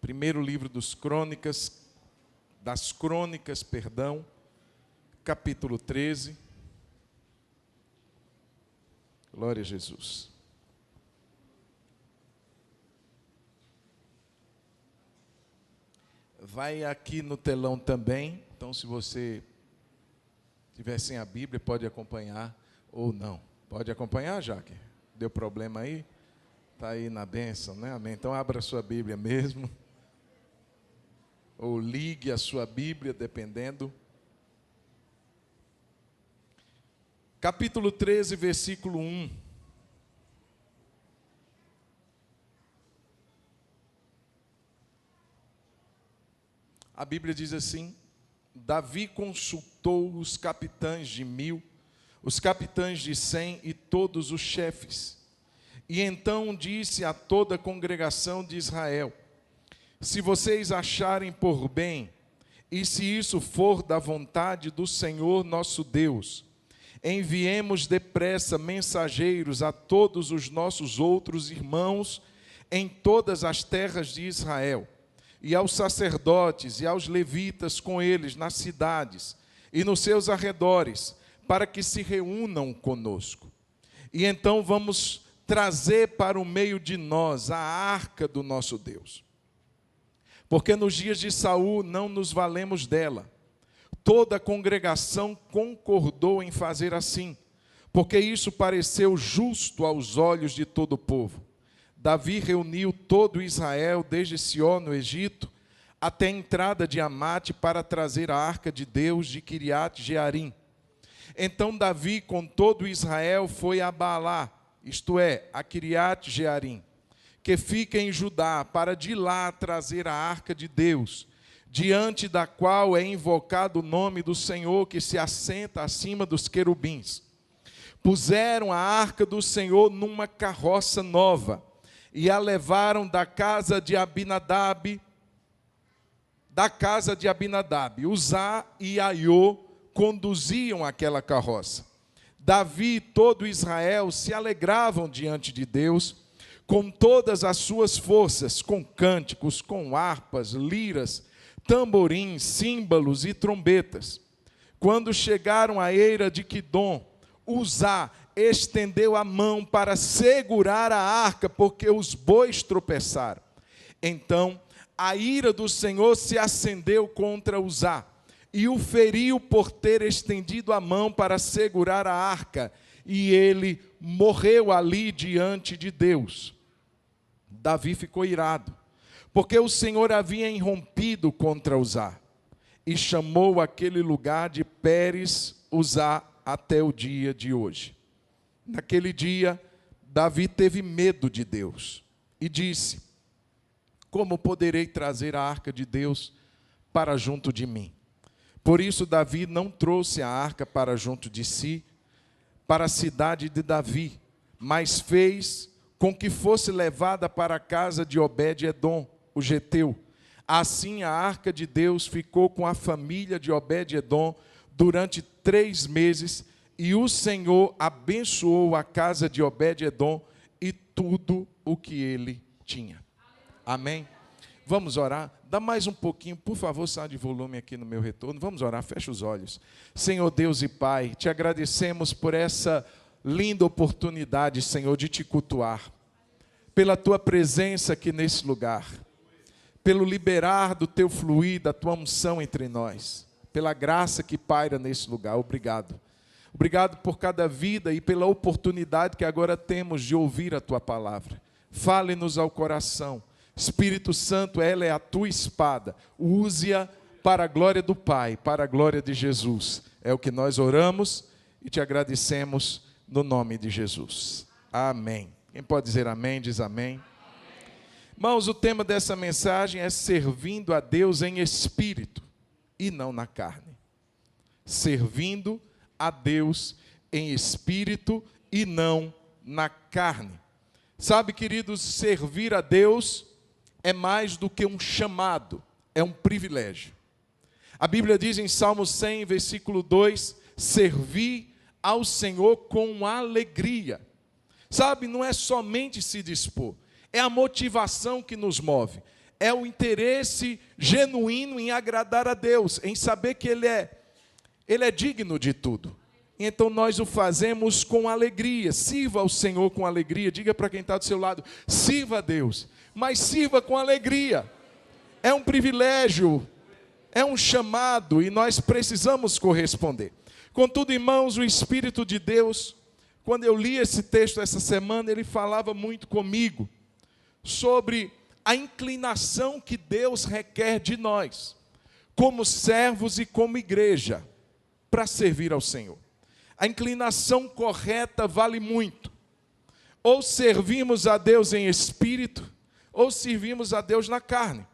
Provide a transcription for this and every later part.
Primeiro livro das Crônicas, capítulo 13. Glória a Jesus. Vai aqui no telão também, então se você tiver sem a Bíblia, pode acompanhar ou não. Pode acompanhar, Jaque? Deu problema aí? Está aí na bênção, né? Amém. Então abra a sua Bíblia mesmo. Ou ligue a sua Bíblia, dependendo. Capítulo 13, versículo 1. A Bíblia diz assim: Davi consultou os capitães de 1000, os capitães de 100 e todos os chefes. E então disse a toda a congregação de Israel: se vocês acharem por bem, e se isso for da vontade do Senhor nosso Deus, enviemos depressa mensageiros a todos os nossos outros irmãos em todas as terras de Israel, e aos sacerdotes e aos levitas com eles nas cidades e nos seus arredores, para que se reúnam conosco. E então vamos trazer para o meio de nós a arca do nosso Deus. Porque nos dias de Saul não nos valemos dela. Toda a congregação concordou em fazer assim, porque isso pareceu justo aos olhos de todo o povo. Davi reuniu todo Israel, desde Sió, no Egito, até a entrada de Amate, para trazer a arca de Deus de Quiriate Jearim. Então Davi, com todo Israel, foi a Baalá, isto é, a Quiriate Jearim, que fica em Judá, para de lá trazer a arca de Deus, diante da qual é invocado o nome do Senhor, que se assenta acima dos querubins. Puseram a arca do Senhor numa carroça nova, e a levaram da casa de Abinadab. Uzá e Aiô conduziam aquela carroça. Davi e todo Israel se alegravam diante de Deus, com todas as suas forças, com cânticos, com harpas, liras, tamborins, símbolos e trombetas. Quando chegaram à eira de Quidom, Uzá estendeu a mão para segurar a arca, porque os bois tropeçaram. Então a ira do Senhor se acendeu contra Uzá, e o feriu por ter estendido a mão para segurar a arca, e ele morreu ali diante de Deus. Davi ficou irado, porque o Senhor havia irrompido contra Uzá, e chamou aquele lugar de Pérez Uzá até o dia de hoje. Naquele dia, Davi teve medo de Deus e disse: como poderei trazer a arca de Deus para junto de mim? Por isso Davi não trouxe a arca para junto de si, para a cidade de Davi, mas fez com que fosse levada para a casa de Obed-edom, o geteu. Assim a arca de Deus ficou com a família de Obed-edom durante 3 meses, e o Senhor abençoou a casa de Obed-edom e tudo o que ele tinha. Amém? Vamos orar? Dá mais um pouquinho, por favor, sai de volume aqui no meu retorno. Vamos orar, fecha os olhos. Senhor Deus e Pai, te agradecemos por essa linda oportunidade, Senhor, de te cultuar, pela tua presença aqui nesse lugar, pelo liberar do teu fluir, da tua unção entre nós, pela graça que paira nesse lugar. Obrigado. Obrigado por cada vida e pela oportunidade que agora temos de ouvir a tua palavra. Fale-nos ao coração. Espírito Santo, ela é a tua espada. Use-a para a glória do Pai, para a glória de Jesus. É o que nós oramos e te agradecemos no nome de Jesus. Amém. Quem pode dizer amém, diz amém. Irmãos, o tema dessa mensagem é servindo a Deus em espírito e não na carne. Servindo a Deus em espírito e não na carne. Sabe, queridos, servir a Deus é mais do que um chamado, é um privilégio. A Bíblia diz em Salmo 100, versículo 2, servi ao Senhor com alegria. Sabe, não é somente se dispor, é a motivação que nos move, é o interesse genuíno em agradar a Deus, em saber que Ele é digno de tudo. Então nós o fazemos com alegria. Sirva ao Senhor com alegria. Diga para quem está do seu lado: sirva a Deus, mas sirva com alegria. É um privilégio, é um chamado, e nós precisamos corresponder. Contudo, irmãos, o Espírito de Deus, quando eu li esse texto essa semana, ele falava muito comigo sobre a inclinação que Deus requer de nós, como servos e como igreja, para servir ao Senhor. A inclinação correta vale muito. Ou servimos a Deus em espírito, ou servimos a Deus na carne.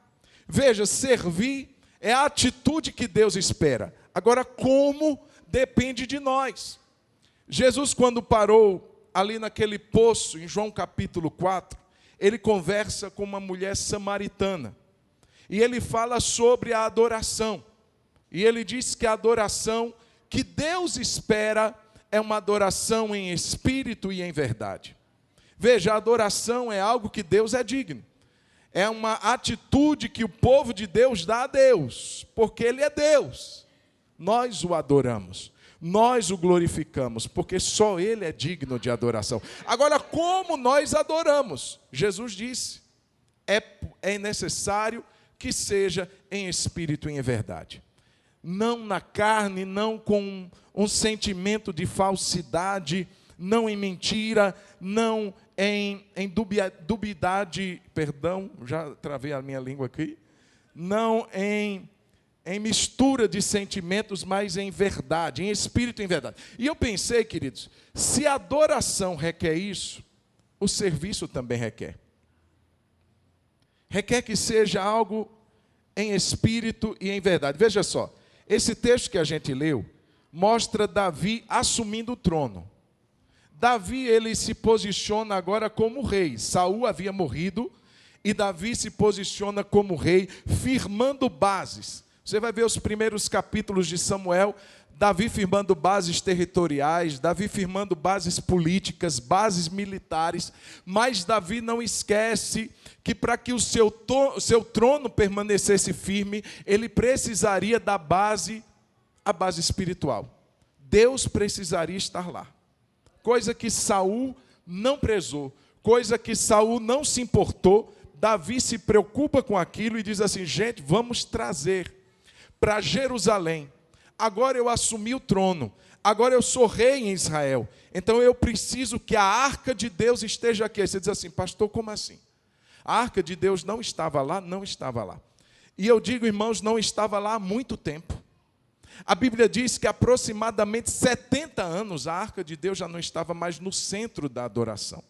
Veja, servir é a atitude que Deus espera. Agora, como depende de nós. Jesus, quando parou ali naquele poço, em João capítulo 4, ele conversa com uma mulher samaritana. E ele fala sobre a adoração. E ele diz que a adoração que Deus espera é uma adoração em espírito e em verdade. Veja, a adoração é algo que Deus é digno. É uma atitude que o povo de Deus dá a Deus, porque Ele é Deus. Nós o adoramos, nós o glorificamos, porque só Ele é digno de adoração. Agora, como nós adoramos? Jesus disse, é necessário que seja em espírito e em verdade. Não na carne, não com um sentimento de falsidade, não em mentira, não em dubiedade, perdão, já travei a minha língua aqui, não em mistura de sentimentos, mas em verdade, em espírito e em verdade. E eu pensei, queridos, se a adoração requer isso, o serviço também requer. Requer que seja algo em espírito e em verdade. Veja só, esse texto que a gente leu mostra Davi assumindo o trono. Davi, ele se posiciona agora como rei. Saul havia morrido e Davi se posiciona como rei, firmando bases. Você vai ver os primeiros capítulos de Samuel, Davi firmando bases territoriais, Davi firmando bases políticas, bases militares, mas Davi não esquece que para que o seu trono permanecesse firme, ele precisaria da base, a base espiritual. Deus precisaria estar lá. Coisa que Saul não prezou, coisa que Saul não se importou, Davi se preocupa com aquilo e diz assim: gente, vamos trazer para Jerusalém. Agora eu assumi o trono, agora eu sou rei em Israel, então eu preciso que a arca de Deus esteja aqui. Aí você diz assim: pastor, como assim? A arca de Deus não estava lá? Não estava lá. E eu digo, irmãos, não estava lá há muito tempo. A Bíblia diz que aproximadamente 70 anos a arca de Deus já não estava mais no centro da adoração.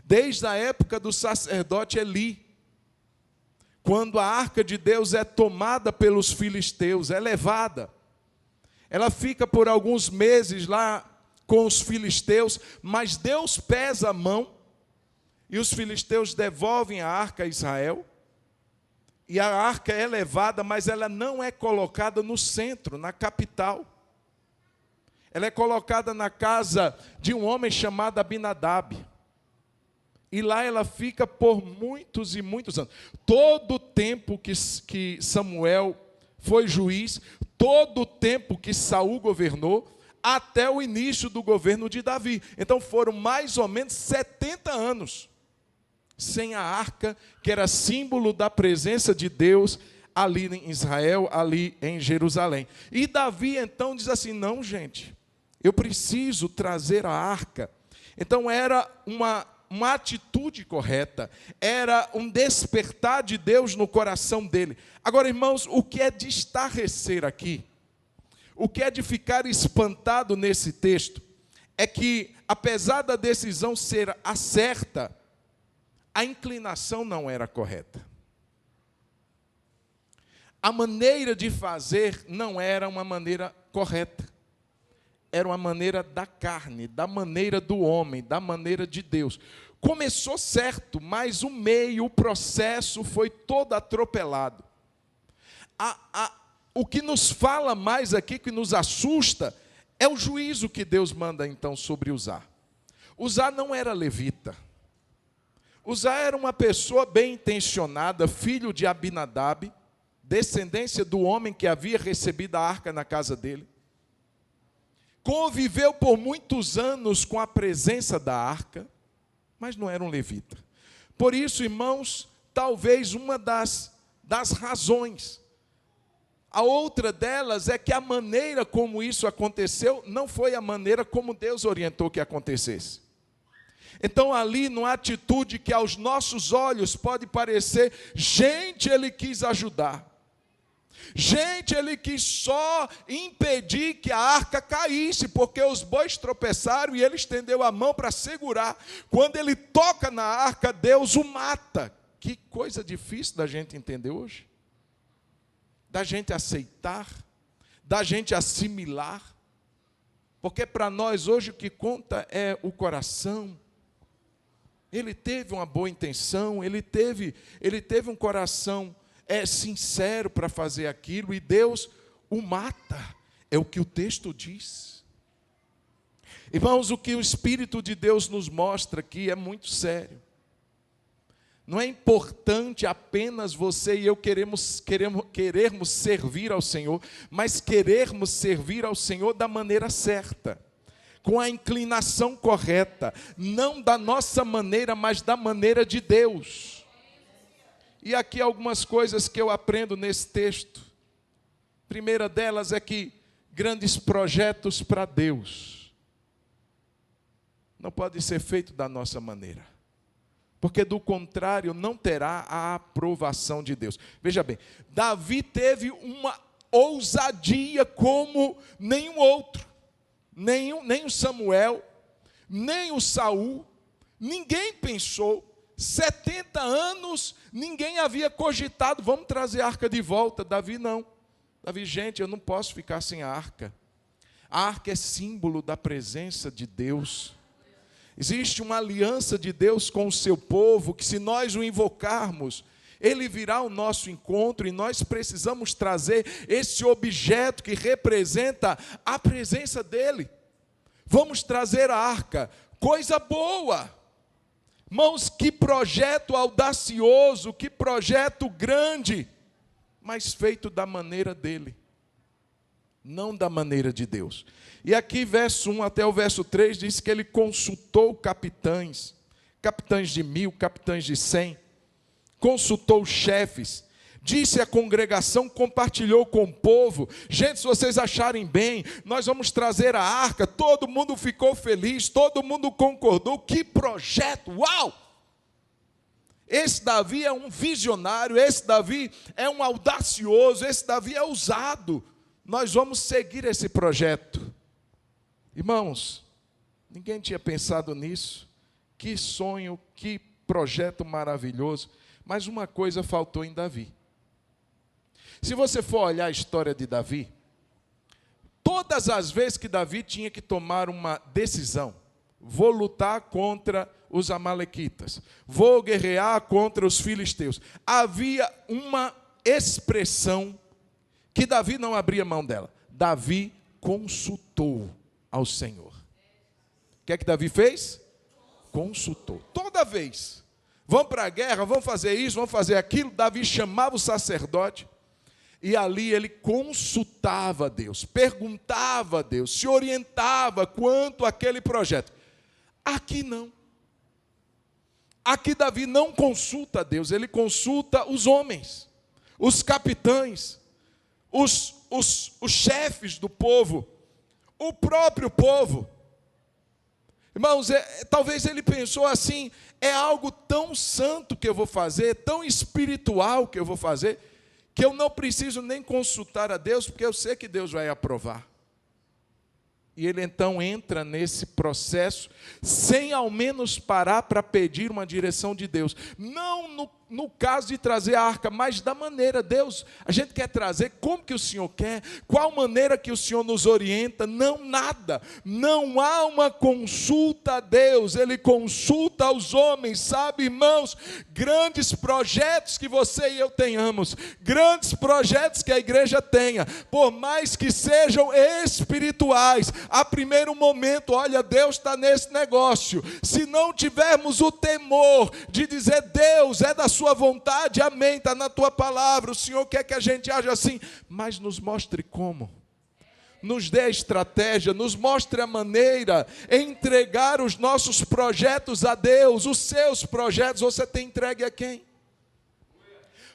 Desde a época do sacerdote Eli, quando a arca de Deus é tomada pelos filisteus, é levada. Ela fica por alguns meses lá com os filisteus, mas Deus pesa a mão e os filisteus devolvem a arca a Israel. E a arca é levada, mas ela não é colocada no centro, na capital. Ela é colocada na casa de um homem chamado Abinadab. E lá ela fica por muitos e muitos anos. Todo o tempo que Samuel foi juiz, todo o tempo que Saul governou, até o início do governo de Davi. Então foram mais ou menos 70 anos sem a arca, que era símbolo da presença de Deus ali em Israel, ali em Jerusalém. E Davi então diz assim: não, gente, eu preciso trazer a arca. Então era uma atitude correta, era um despertar de Deus no coração dele. Agora, irmãos, o que é de estarrecer aqui, o que é de ficar espantado nesse texto, é que, apesar da decisão ser a certa, a inclinação não era correta. A maneira de fazer não era uma maneira correta. Era uma maneira da carne, da maneira do homem, da maneira de Deus. Começou certo, mas o meio, o processo foi todo atropelado. O que nos fala mais aqui, que nos assusta, é o juízo que Deus manda então sobre Uzá. Uzá não era levita. Uzá era uma pessoa bem intencionada, filho de Abinadab, descendência do homem que havia recebido a arca na casa dele. Conviveu por muitos anos com a presença da arca, mas não era um levita. Por isso, irmãos, talvez uma das razões. A outra delas é que a maneira como isso aconteceu não foi a maneira como Deus orientou que acontecesse. Então, ali, numa atitude que aos nossos olhos pode parecer, gente, ele quis ajudar. Gente, ele quis só impedir que a arca caísse, porque os bois tropeçaram e ele estendeu a mão para segurar. Quando ele toca na arca, Deus o mata. Que coisa difícil da gente entender hoje. Da gente aceitar, da gente assimilar. Porque para nós hoje o que conta é o coração. Ele teve uma boa intenção, ele teve um coração sincero para fazer aquilo, e Deus o mata, é o que o texto diz. Irmãos, o que o Espírito de Deus nos mostra aqui é muito sério. Não é importante apenas você e eu querermos servir ao Senhor, mas querermos servir ao Senhor da maneira certa, com a inclinação correta, não da nossa maneira, mas da maneira de Deus. E aqui algumas coisas que eu aprendo nesse texto. A primeira delas é que grandes projetos para Deus não podem ser feitos da nossa maneira, porque do contrário não terá a aprovação de Deus. Veja bem, Davi teve uma ousadia como nenhum outro, nem o Samuel, nem o Saul, ninguém pensou. 70 anos, ninguém havia cogitado, vamos trazer a arca de volta. Davi não. Davi, gente, eu não posso ficar sem a arca. A arca é símbolo da presença de Deus. Existe uma aliança de Deus com o seu povo, que se nós o invocarmos, ele virá ao nosso encontro, e nós precisamos trazer esse objeto que representa a presença dele. Vamos trazer a arca, coisa boa. Irmãos, que projeto audacioso, que projeto grande, mas feito da maneira dele, não da maneira de Deus. E aqui, verso 1 até o verso 3, diz que ele consultou capitães de 1000, capitães de 100, consultou chefes, disse à congregação, compartilhou com o povo. Gente, se vocês acharem bem, nós vamos trazer a arca. Todo mundo ficou feliz, todo mundo concordou. Que projeto, uau! Esse Davi é um visionário, esse Davi é um audacioso, esse Davi é ousado. Nós vamos seguir esse projeto. Irmãos, ninguém tinha pensado nisso. Que sonho, que projeto maravilhoso. Mas uma coisa faltou em Davi. Se você for olhar a história de Davi, todas as vezes que Davi tinha que tomar uma decisão, vou lutar contra os amalequitas, vou guerrear contra os filisteus, havia uma expressão que Davi não abria mão dela. Davi consultou ao Senhor. O que é que Davi fez? Consultou. Toda vez. Vamos para a guerra, vamos fazer isso, vamos fazer aquilo. Davi chamava o sacerdote. E ali ele consultava a Deus, perguntava a Deus, se orientava quanto àquele projeto. Aqui não. Aqui Davi não consulta a Deus, ele consulta os homens, os capitães, os chefes do povo, o próprio povo. Irmãos, talvez ele pensou assim, é algo tão santo que eu vou fazer, tão espiritual que eu vou fazer, que eu não preciso nem consultar a Deus, porque eu sei que Deus vai aprovar. E ele então entra nesse processo, sem ao menos parar para pedir uma direção de Deus. Não no caso de trazer a arca, mas da maneira, Deus, a gente quer trazer como que o Senhor quer, qual maneira que o Senhor nos orienta. Não, nada, não há uma consulta a Deus, ele consulta aos homens, sabe, irmãos, grandes projetos que você e eu tenhamos, grandes projetos que a igreja tenha, por mais que sejam espirituais, a primeiro momento, olha, Deus está nesse negócio. Se não tivermos o temor de dizer, Deus, é da sua vontade, amém, está na tua palavra, o Senhor quer que a gente age assim, mas nos mostre como. Nos dê a estratégia, nos mostre a maneira, entregar os nossos projetos a Deus. Os seus projetos, você tem entregue a quem?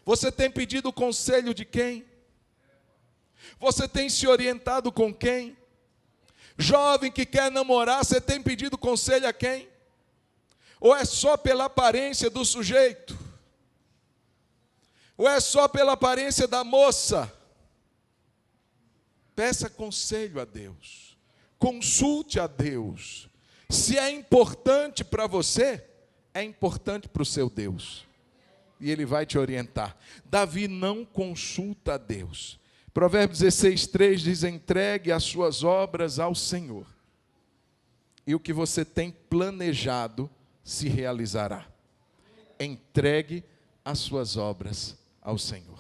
Você tem pedido conselho de quem? Você tem se orientado com quem? Jovem que quer namorar, você tem pedido conselho a quem? Ou é só pela aparência do sujeito? Ou é só pela aparência da moça? Peça conselho a Deus, consulte a Deus. Se é importante para você, é importante para o seu Deus. E Ele vai te orientar. Davi não consulta a Deus. Provérbios 16:3 diz, entregue as suas obras ao Senhor. E o que você tem planejado se realizará. Entregue as suas obras ao Senhor.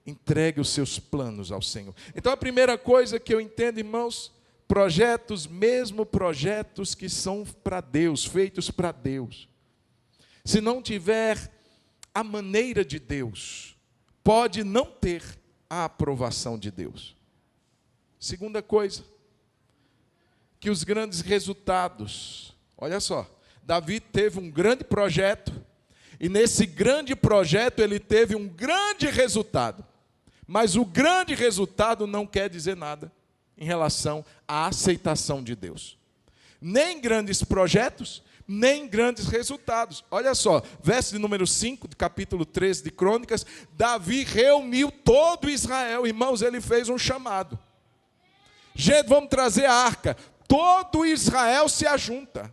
Entregue os seus planos ao Senhor. Então a primeira coisa que eu entendo, irmãos, projetos, mesmo projetos que são para Deus, feitos para Deus, se não tiver a maneira de Deus, pode não ter a aprovação de Deus. Segunda coisa, que os grandes resultados, olha só, Davi teve um grande projeto, e nesse grande projeto ele teve um grande resultado. Mas o grande resultado não quer dizer nada em relação à aceitação de Deus. Nem grandes projetos, nem grandes resultados. Olha só, verso de número 5, do capítulo 13 de Crônicas, Davi reuniu todo Israel. Irmãos, ele fez um chamado. Gente, vamos trazer a arca. Todo Israel se ajunta.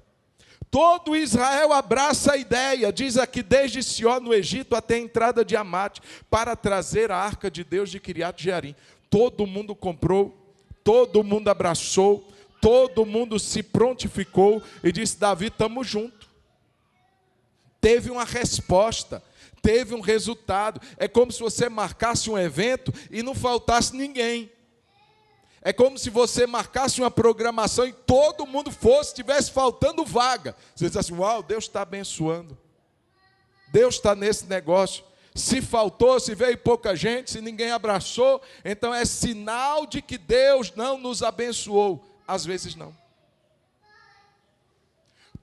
Todo Israel abraça a ideia, diz aqui, desde Sió no Egito até a entrada de Amate, para trazer a arca de Deus de Quiriat Jearim. Todo mundo comprou, todo mundo abraçou, todo mundo se prontificou e disse, Davi, estamos juntos. Teve uma resposta, teve um resultado. É como se você marcasse um evento e não faltasse ninguém. É como se você marcasse uma programação e todo mundo fosse, estivesse faltando vaga. Você diz assim, uau, Deus está abençoando. Deus está nesse negócio. Se faltou, se veio pouca gente, se ninguém abraçou, então é sinal de que Deus não nos abençoou. Às vezes não.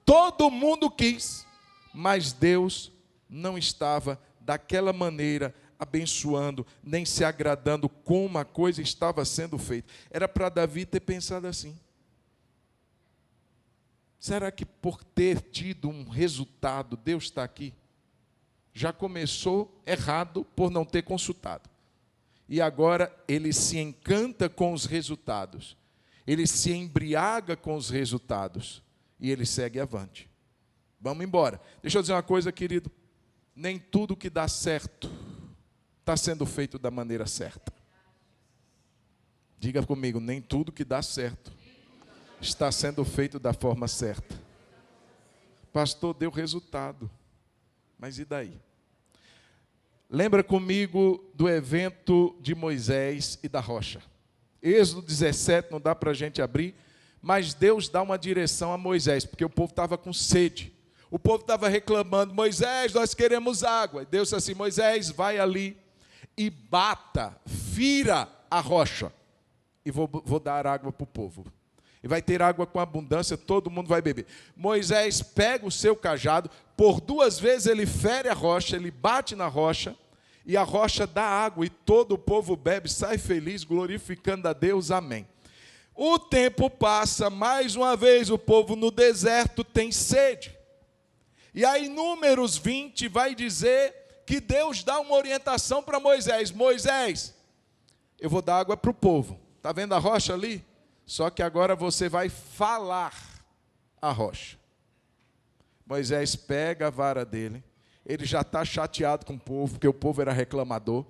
Todo mundo quis, mas Deus não estava daquela maneira abençoando, nem se agradando como a coisa estava sendo feita. Era para Davi ter pensado assim. Será que por ter tido um resultado, Deus está aqui? Já começou errado por não ter consultado. E agora ele se encanta com os resultados. Ele se embriaga com os resultados. E ele segue avante. Vamos embora. Deixa eu dizer uma coisa, querido. Nem tudo que dá certo está sendo feito da maneira certa. Diga comigo, nem tudo que dá certo está sendo feito da forma certa. Pastor, deu resultado. Mas e daí? Lembra comigo do evento de Moisés e da rocha. Êxodo 17, não dá para a gente abrir, mas Deus dá uma direção a Moisés, porque o povo estava com sede. O povo estava reclamando, Moisés, nós queremos água. Deus disse assim, Moisés, vai ali e bata, vira a rocha, e vou dar água para o povo. E vai ter água com abundância, todo mundo vai beber. Moisés pega o seu cajado, por 2 vezes ele fere a rocha, ele bate na rocha, e a rocha dá água, e todo o povo bebe, sai feliz, glorificando a Deus, amém. O tempo passa, mais uma vez o povo no deserto tem sede. E aí Números 20 vai dizer que Deus dá uma orientação para Moisés. Moisés, eu vou dar água para o povo. Está vendo a rocha ali? Só que agora você vai falar a rocha. Moisés pega a vara dele. Ele já está chateado com o povo, porque o povo era reclamador.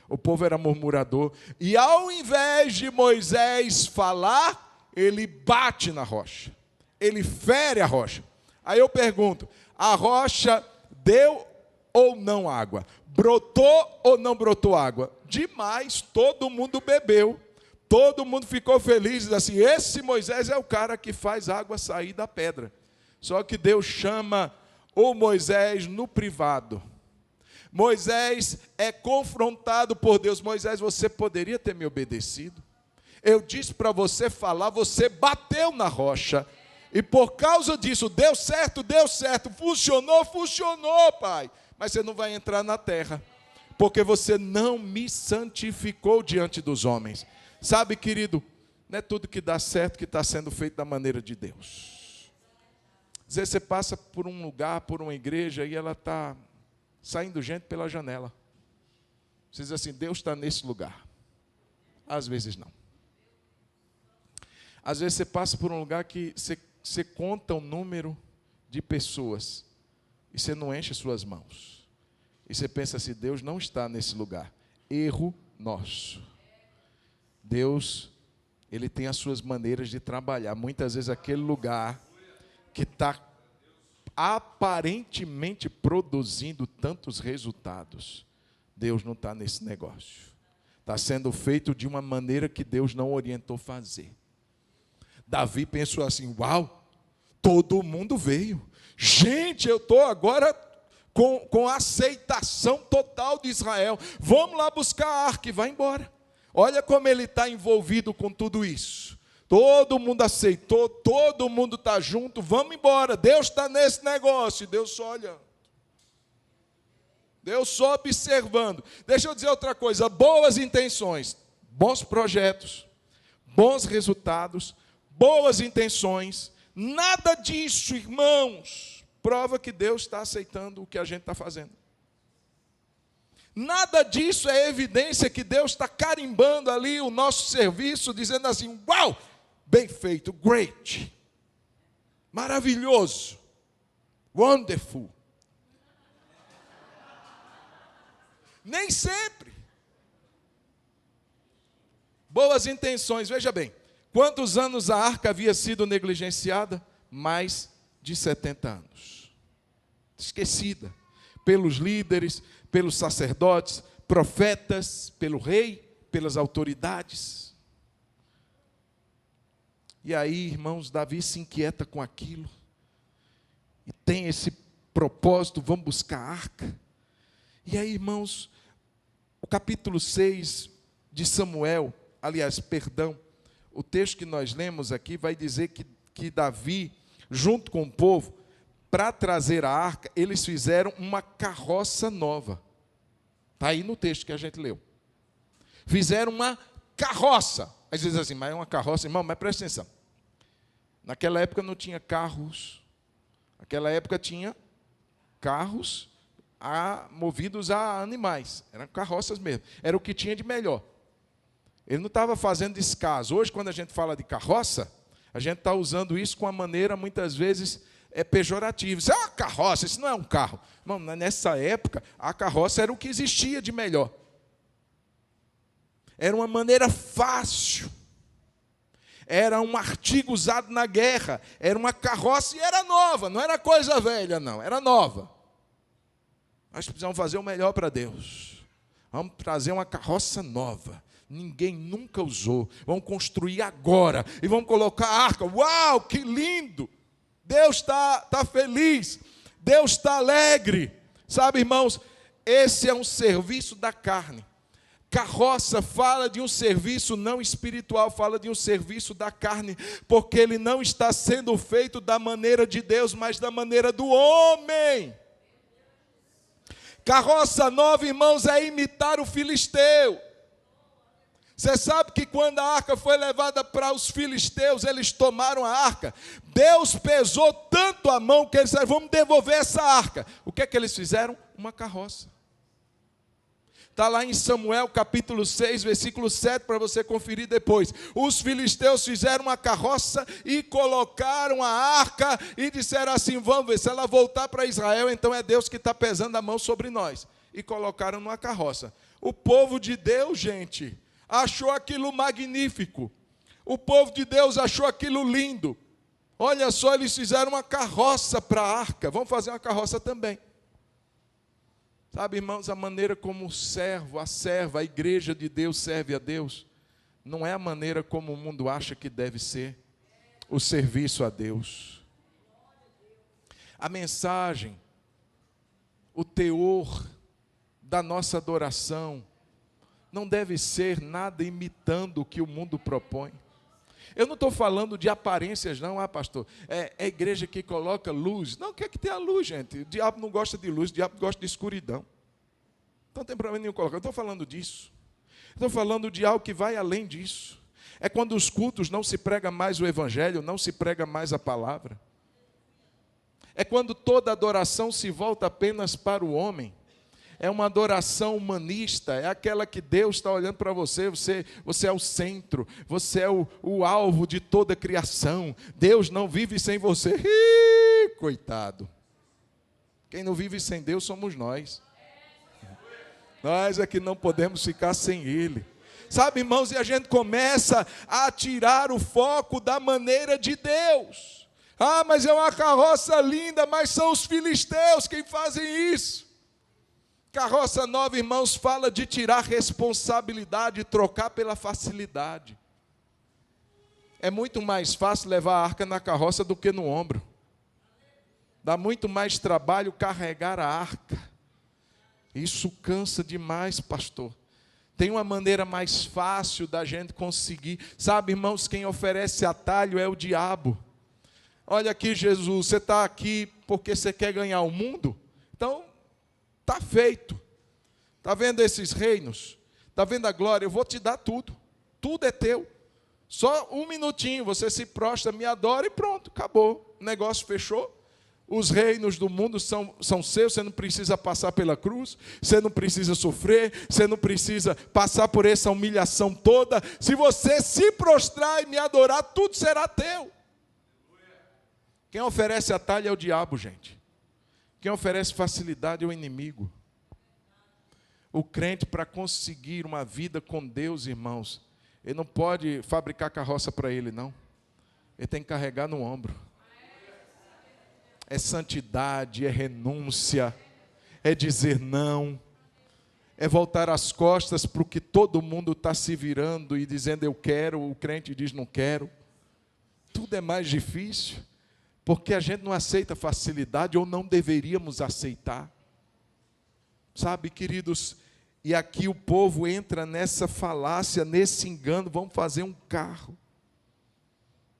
O povo era murmurador. E ao invés de Moisés falar, ele bate na rocha. Ele fere a rocha. Aí eu pergunto, a rocha deu ou não água? Brotou ou não brotou água? Demais, todo mundo bebeu. Todo mundo ficou feliz, diz assim, esse Moisés é o cara que faz água sair da pedra. Só que Deus chama o Moisés no privado. Moisés é confrontado por Deus. Moisés, você poderia ter me obedecido? Eu disse para você falar, você bateu na rocha. E por causa disso, deu certo, funcionou, pai. Mas você não vai entrar na terra, porque você não me santificou diante dos homens. Sabe, querido, não é tudo que dá certo que está sendo feito da maneira de Deus. Às vezes você passa por um lugar, por uma igreja, e ela está saindo gente pela janela. Você diz assim, Deus está nesse lugar. Às vezes não. Às vezes você passa por um lugar que você conta o número de pessoas e você não enche suas mãos. E você pensa assim, Deus não está nesse lugar. Erro nosso. Deus, Ele tem as suas maneiras de trabalhar. Muitas vezes aquele lugar que está aparentemente produzindo tantos resultados, Deus não está nesse negócio. Está sendo feito de uma maneira que Deus não orientou fazer. Davi pensou assim, uau, todo mundo veio. Gente, eu estou agora com a aceitação total de Israel. Vamos lá buscar a arca e vai embora. Olha como ele está envolvido com tudo isso. Todo mundo aceitou, todo mundo está junto, vamos embora. Deus está nesse negócio, Deus só olhando. Deus só observando. Deixa eu dizer outra coisa, boas intenções, bons projetos, bons resultados, boas intenções, nada disso, irmãos, prova que Deus está aceitando o que a gente está fazendo. Nada disso é evidência que Deus está carimbando ali o nosso serviço, dizendo assim, uau, bem feito, great, maravilhoso, wonderful. Nem sempre. Boas intenções, veja bem, quantos anos a arca havia sido negligenciada? Mais de 70 anos. Esquecida pelos líderes, pelos sacerdotes, profetas, pelo rei, pelas autoridades. E aí, irmãos, Davi se inquieta com aquilo. E tem esse propósito, vamos buscar a arca. E aí, irmãos, o capítulo 6 de Samuel, o texto que nós lemos aqui vai dizer que Davi, junto com o povo, para trazer a arca, eles fizeram uma carroça nova. Está aí no texto que a gente leu. Fizeram uma carroça. Às vezes assim, mas é uma carroça, irmão, mas presta atenção. Naquela época não tinha carros. Naquela época tinha carros movidos a animais. Eram carroças mesmo. Era o que tinha de melhor. Ele não estava fazendo descaso. Hoje, quando a gente fala de carroça, a gente está usando isso com a maneira, muitas vezes, pejorativa. Isso é uma carroça, isso não é um carro. Não, nessa época, a carroça era o que existia de melhor. Era uma maneira fácil. Era um artigo usado na guerra. Era uma carroça e era nova. Não era coisa velha, não. Era nova. Nós precisamos fazer o melhor para Deus. Vamos trazer uma carroça nova. Ninguém nunca usou. Vamos construir agora. E vamos colocar a arca. Uau, que lindo! Deus está feliz. Deus está alegre. Sabe, irmãos, esse é um serviço da carne. Carroça fala de um serviço não espiritual, fala de um serviço da carne, porque ele não está sendo feito da maneira de Deus, mas da maneira do homem. Carroça nova, irmãos, é imitar o filisteu. Você sabe que quando a arca foi levada para os filisteus, eles tomaram a arca. Deus pesou tanto a mão que eles disseram, vamos devolver essa arca. O que é que eles fizeram? Uma carroça. Está lá em Samuel capítulo 6, versículo 7, para você conferir depois. Os filisteus fizeram uma carroça e colocaram a arca e disseram assim, vamos ver, se ela voltar para Israel, então é Deus que está pesando a mão sobre nós. E colocaram numa carroça. O povo de Deus, gente, achou aquilo magnífico. O povo de Deus achou aquilo lindo. Olha só, eles fizeram uma carroça para a arca. Vamos fazer uma carroça também. Sabe, irmãos, a maneira como o servo, a serva, a igreja de Deus serve a Deus, não é a maneira como o mundo acha que deve ser o serviço a Deus. A mensagem, o teor da nossa adoração não deve ser nada imitando o que o mundo propõe. Eu não estou falando de aparências não, pastor, é a igreja que coloca luz. Não, quer que tenha luz, gente. O diabo não gosta de luz, o diabo gosta de escuridão. Então não tem problema nenhum colocar. Eu estou falando disso. Estou falando de algo que vai além disso. É quando os cultos não se prega mais o evangelho, não se prega mais a palavra. É quando toda adoração se volta apenas para o homem. É uma adoração humanista, é aquela que Deus está olhando para você, você é o centro, você é o alvo de toda a criação. Deus não vive sem você. Coitado. Quem não vive sem Deus somos nós. Nós é que não podemos ficar sem Ele. Sabe, irmãos, e a gente começa a tirar o foco da maneira de Deus. Mas é uma carroça linda, mas são os filisteus quem fazem isso. Carroça nova, irmãos, fala de tirar responsabilidade e trocar pela facilidade. É muito mais fácil levar a arca na carroça do que no ombro. Dá muito mais trabalho carregar a arca. Isso cansa demais, pastor. Tem uma maneira mais fácil da gente conseguir. Sabe, irmãos, quem oferece atalho é o diabo. Olha aqui, Jesus, você está aqui porque você quer ganhar o mundo? Então, está feito. Está vendo esses reinos? Está vendo a glória? Eu vou te dar tudo. Tudo é teu. Só um minutinho, você se prostra, me adora e pronto, acabou. O negócio fechou. Os reinos do mundo são seus, você não precisa passar pela cruz, você não precisa sofrer, você não precisa passar por essa humilhação toda. Se você se prostrar e me adorar, tudo será teu. Quem oferece atalho é o diabo, gente. Quem oferece facilidade é o inimigo. O crente, para conseguir uma vida com Deus, irmãos, ele não pode fabricar carroça para ele, não. Ele tem que carregar no ombro. É santidade, é renúncia, é dizer não, é voltar as costas para o que todo mundo está se virando e dizendo eu quero, o crente diz não quero. Tudo é mais difícil. Porque a gente não aceita facilidade, ou não deveríamos aceitar. Sabe, queridos, e aqui o povo entra nessa falácia, nesse engano, vamos fazer um carro.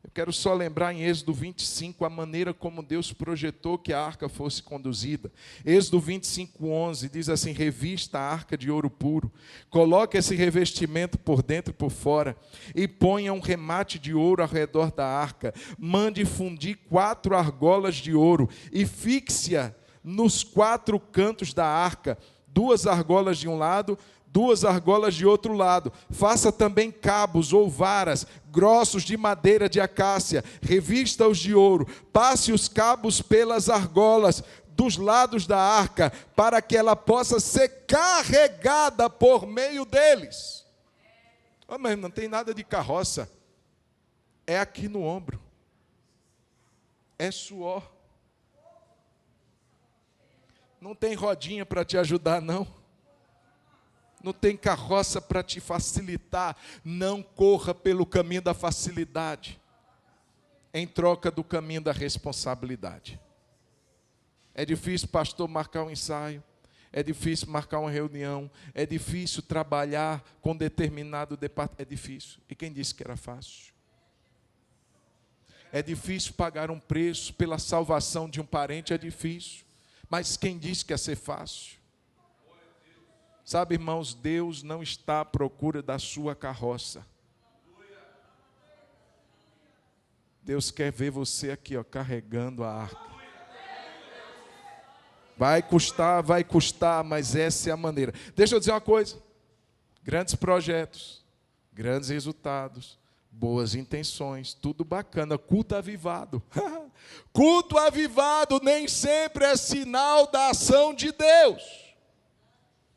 Eu quero só lembrar em Êxodo 25, a maneira como Deus projetou que a arca fosse conduzida. Êxodo 25:11 diz assim, revista a arca de ouro puro, coloque esse revestimento por dentro e por fora, e ponha um remate de ouro ao redor da arca, mande fundir 4 argolas de ouro, e fixe-a nos 4 cantos da arca, 2 argolas de um lado, 2 argolas de outro lado. Faça também cabos ou varas grossos de madeira de acácia, revista-os de ouro, passe os cabos pelas argolas dos lados da arca, para que ela possa ser carregada por meio deles. Mas não tem nada de carroça. É aqui no ombro. É suor. Não tem rodinha para te ajudar, não. Não tem carroça para te facilitar. Não corra pelo caminho da facilidade, em troca do caminho da responsabilidade. É difícil, pastor, marcar um ensaio. É difícil marcar uma reunião. É difícil trabalhar com determinado departamento. É difícil. E quem disse que era fácil? É difícil pagar um preço pela salvação de um parente. É difícil. Mas quem disse que ia ser fácil? Sabe, irmãos, Deus não está à procura da sua carroça. Deus quer ver você aqui, carregando a arca. Vai custar, mas essa é a maneira. Deixa eu dizer uma coisa. Grandes projetos, grandes resultados, boas intenções, tudo bacana. Culto avivado. Culto avivado nem sempre é sinal da ação de Deus.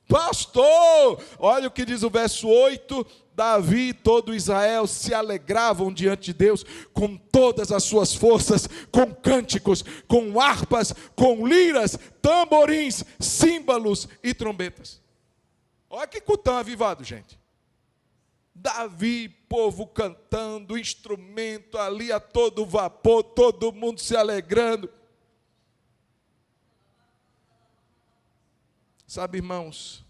Pastor, olha o que diz o verso 8, Davi e todo Israel se alegravam diante de Deus com todas as suas forças, com cânticos, com harpas, com liras, tamborins, símbolos e trombetas. Olha que cultão avivado, gente. Davi, povo cantando, instrumento ali a todo vapor, todo mundo se alegrando. Sabe, irmãos,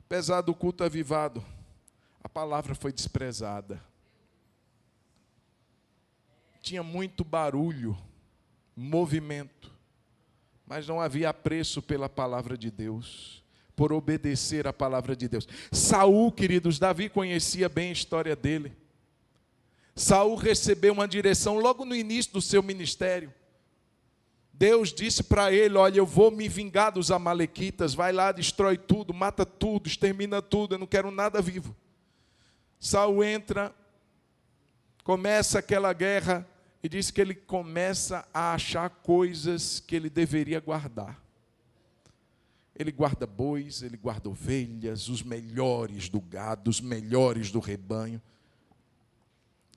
apesar do culto avivado, a palavra foi desprezada. Tinha muito barulho, movimento, mas não havia apreço pela palavra de Deus, por obedecer à palavra de Deus. Saul, queridos, Davi conhecia bem a história dele. Saul recebeu uma direção logo no início do seu ministério. Deus disse para ele: olha, eu vou me vingar dos amalequitas, vai lá, destrói tudo, mata tudo, extermina tudo, eu não quero nada vivo. Saul entra, começa aquela guerra, e diz que ele começa a achar coisas que ele deveria guardar. Ele guarda bois, ele guarda ovelhas, os melhores do gado, os melhores do rebanho.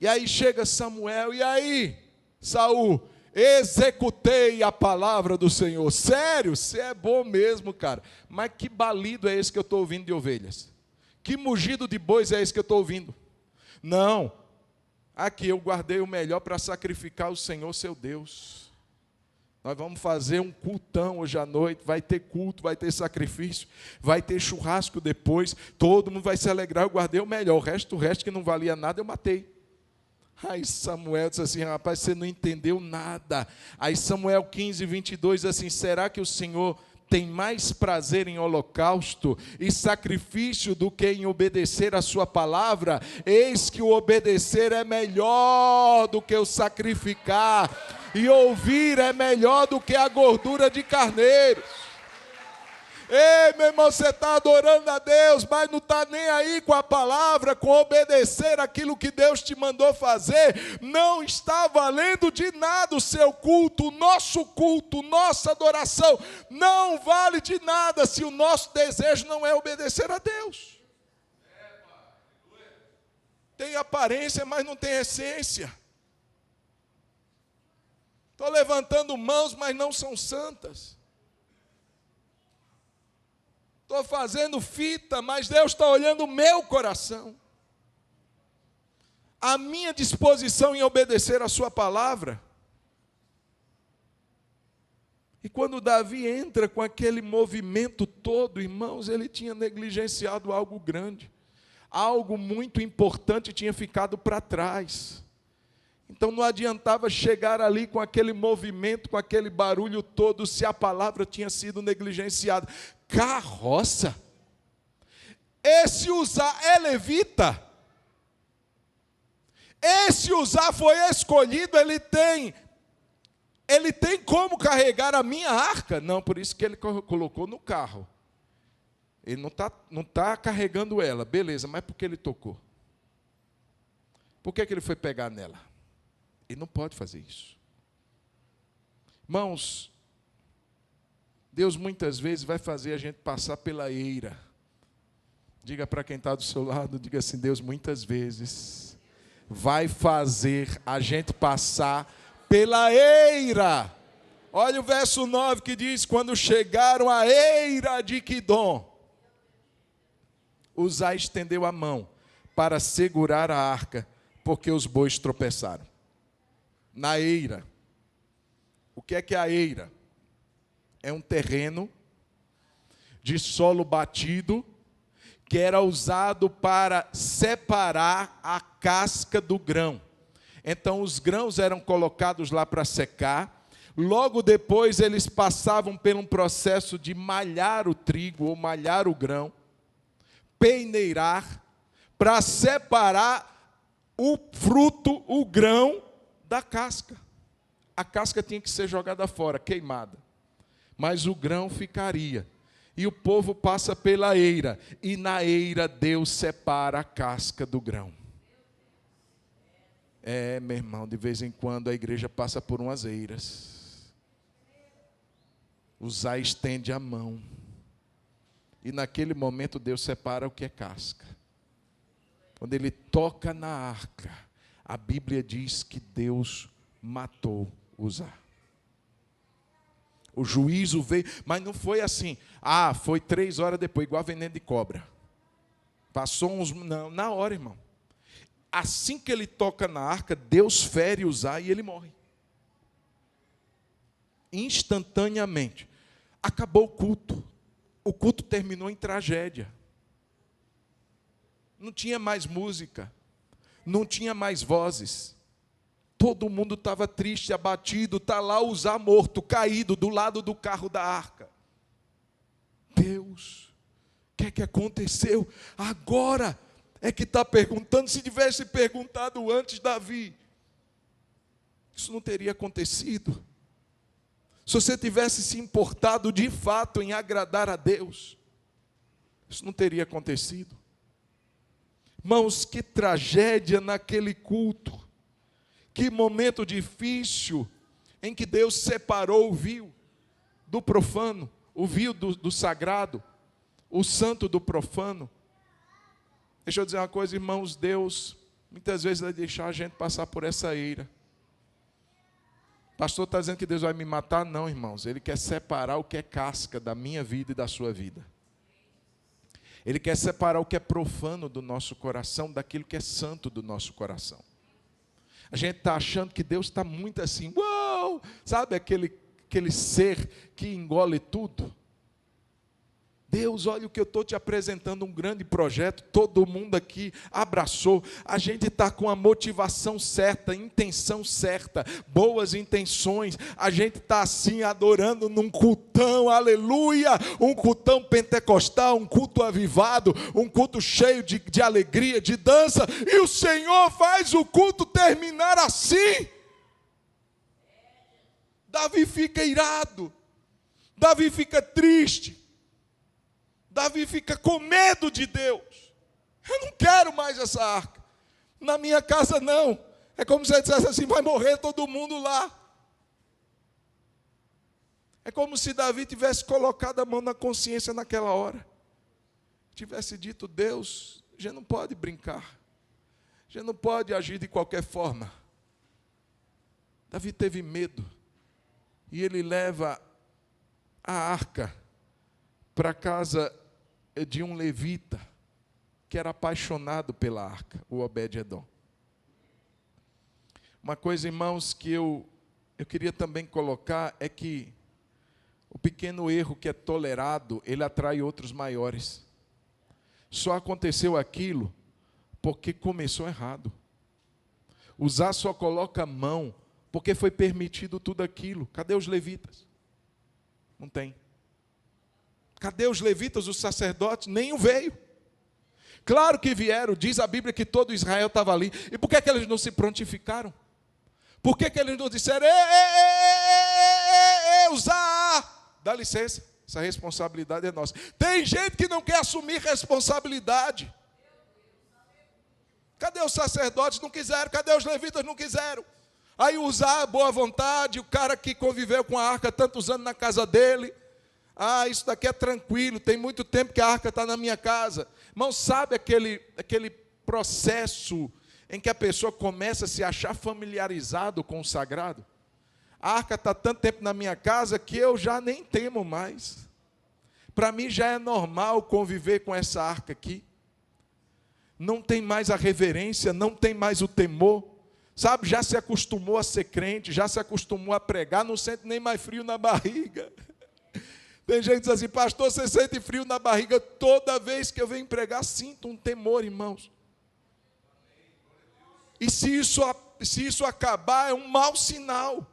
E aí chega Samuel, e aí, Saul, executei a palavra do Senhor. Sério, você é bom mesmo, cara. Mas que balido é esse que eu estou ouvindo de ovelhas? Que mugido de bois é esse que eu estou ouvindo? Não, aqui eu guardei o melhor para sacrificar ao Senhor, seu Deus. Nós vamos fazer um cultão hoje à noite, vai ter culto, vai ter sacrifício, vai ter churrasco depois, todo mundo vai se alegrar, eu guardei o melhor, o resto que não valia nada eu matei. Aí Samuel disse assim: rapaz, você não entendeu nada. Aí Samuel 15, 22 diz assim: será que o Senhor tem mais prazer em holocausto e sacrifício do que em obedecer a sua palavra? Eis que o obedecer é melhor do que o sacrificar, e ouvir é melhor do que a gordura de carneiros. Ei, meu irmão, você está adorando a Deus, mas não está nem aí com a palavra, com obedecer aquilo que Deus te mandou fazer. Não está valendo de nada o seu culto, o nosso culto, nossa adoração. Não vale de nada se o nosso desejo não é obedecer a Deus. Tem aparência, mas não tem essência. Estou levantando mãos, mas não são santas. Estou fazendo fita, mas Deus está olhando o meu coração. A minha disposição em obedecer a sua palavra. E quando Davi entra com aquele movimento todo, irmãos, ele tinha negligenciado algo grande. Algo muito importante tinha ficado para trás. Então não adiantava chegar ali com aquele movimento, com aquele barulho todo, se a palavra tinha sido negligenciada. Carroça? Esse Uzá é levita? Esse Uzá foi escolhido, ele tem como carregar a minha arca? Não, por isso que ele colocou no carro. Ele não tá carregando ela, beleza, mas por que ele tocou? Por que ele foi pegar nela? Ele não pode fazer isso. Irmãos, Deus muitas vezes vai fazer a gente passar pela eira. Diga para quem está do seu lado, diga assim: Deus muitas vezes vai fazer a gente passar pela eira. Olha o verso 9 que diz: quando chegaram à eira de Quidom, Uzá estendeu a mão para segurar a arca, porque os bois tropeçaram. Na eira. O que é a eira? É um terreno de solo batido que era usado para separar a casca do grão. Então os grãos eram colocados lá para secar. Logo depois eles passavam por um processo de malhar o trigo ou malhar o grão, peneirar, para separar o fruto, o grão, da casca. A casca tinha que ser jogada fora, queimada. Mas o grão ficaria. E o povo passa pela eira. E na eira Deus separa a casca do grão. Meu irmão, de vez em quando a igreja passa por umas eiras. Uzá estende a mão. E naquele momento Deus separa o que é casca. Quando ele toca na arca, a Bíblia diz que Deus matou Uzá. O juízo veio, mas não foi assim. Foi 3 horas depois, igual veneno de cobra. Passou uns... Não, na hora, irmão. assim que ele toca na arca, Deus fere Uzá e ele morre. Instantaneamente. Acabou o culto. O culto terminou em tragédia. Não tinha mais música. Não tinha mais vozes. Todo mundo estava triste, abatido. Está lá Uzá morto, caído do lado do carro da arca. Deus, o que é que aconteceu? Agora é que está perguntando. Se tivesse perguntado antes, Davi, isso não teria acontecido. Se você tivesse se importado de fato em agradar a Deus, isso não teria acontecido. Irmãos, que tragédia naquele culto. Que momento difícil em que Deus separou o vil do profano, o vil do sagrado, o santo do profano. Deixa eu dizer uma coisa, irmãos, Deus muitas vezes vai deixar a gente passar por essa ira. O pastor está dizendo que Deus vai me matar? Não, irmãos. Ele quer separar o que é casca da minha vida e da sua vida. Ele quer separar o que é profano do nosso coração daquilo que é santo do nosso coração. A gente está achando que Deus está muito assim, uau! Sabe aquele ser que engole tudo? Deus, olha o que eu estou te apresentando, um grande projeto, todo mundo aqui abraçou, a gente está com a motivação certa, intenção certa, boas intenções, a gente está assim adorando num cultão, aleluia, um cultão pentecostal, um culto avivado, um culto cheio de alegria, de dança, e o Senhor faz o culto terminar assim. Davi fica irado, Davi fica triste, Davi fica com medo de Deus. Eu não quero mais essa arca. Na minha casa não. É como se ele dissesse assim, vai morrer todo mundo lá. É como se Davi tivesse colocado a mão na consciência naquela hora. Tivesse dito, Deus, a gente não pode brincar. A gente não pode agir de qualquer forma. Davi teve medo. E ele leva a arca para a casa de um levita, que era apaixonado pela arca, o Obed-edom. Uma coisa, irmãos, que eu queria também colocar, é que o pequeno erro que é tolerado, ele atrai outros maiores. Só aconteceu aquilo porque começou errado. Uzá só coloca a mão porque foi permitido tudo aquilo. Cadê os levitas? Não tem. Cadê os levitas, os sacerdotes? Nenhum veio. Claro que vieram, diz a Bíblia que todo Israel estava ali. E por que eles não se prontificaram? Por que eles não disseram, Uzá, dá licença, essa responsabilidade é nossa. Tem gente que não quer assumir responsabilidade. Cadê os sacerdotes? Não quiseram. Cadê os levitas? Não quiseram. Aí Uzá, boa vontade, o cara que conviveu com a arca tantos anos na casa dele, isso daqui é tranquilo, tem muito tempo que a arca está na minha casa. Irmão, sabe aquele processo em que a pessoa começa a se achar familiarizado com o sagrado? A arca está tanto tempo na minha casa que eu já nem temo mais. Para mim já é normal conviver com essa arca aqui. Não tem mais a reverência, não tem mais o temor. Sabe, já se acostumou a ser crente, já se acostumou a pregar, não sente nem mais frio na barriga. Tem gente que diz assim, pastor, você sente frio na barriga? Toda vez que eu venho pregar, sinto um temor, irmãos. E se isso acabar, é um mau sinal.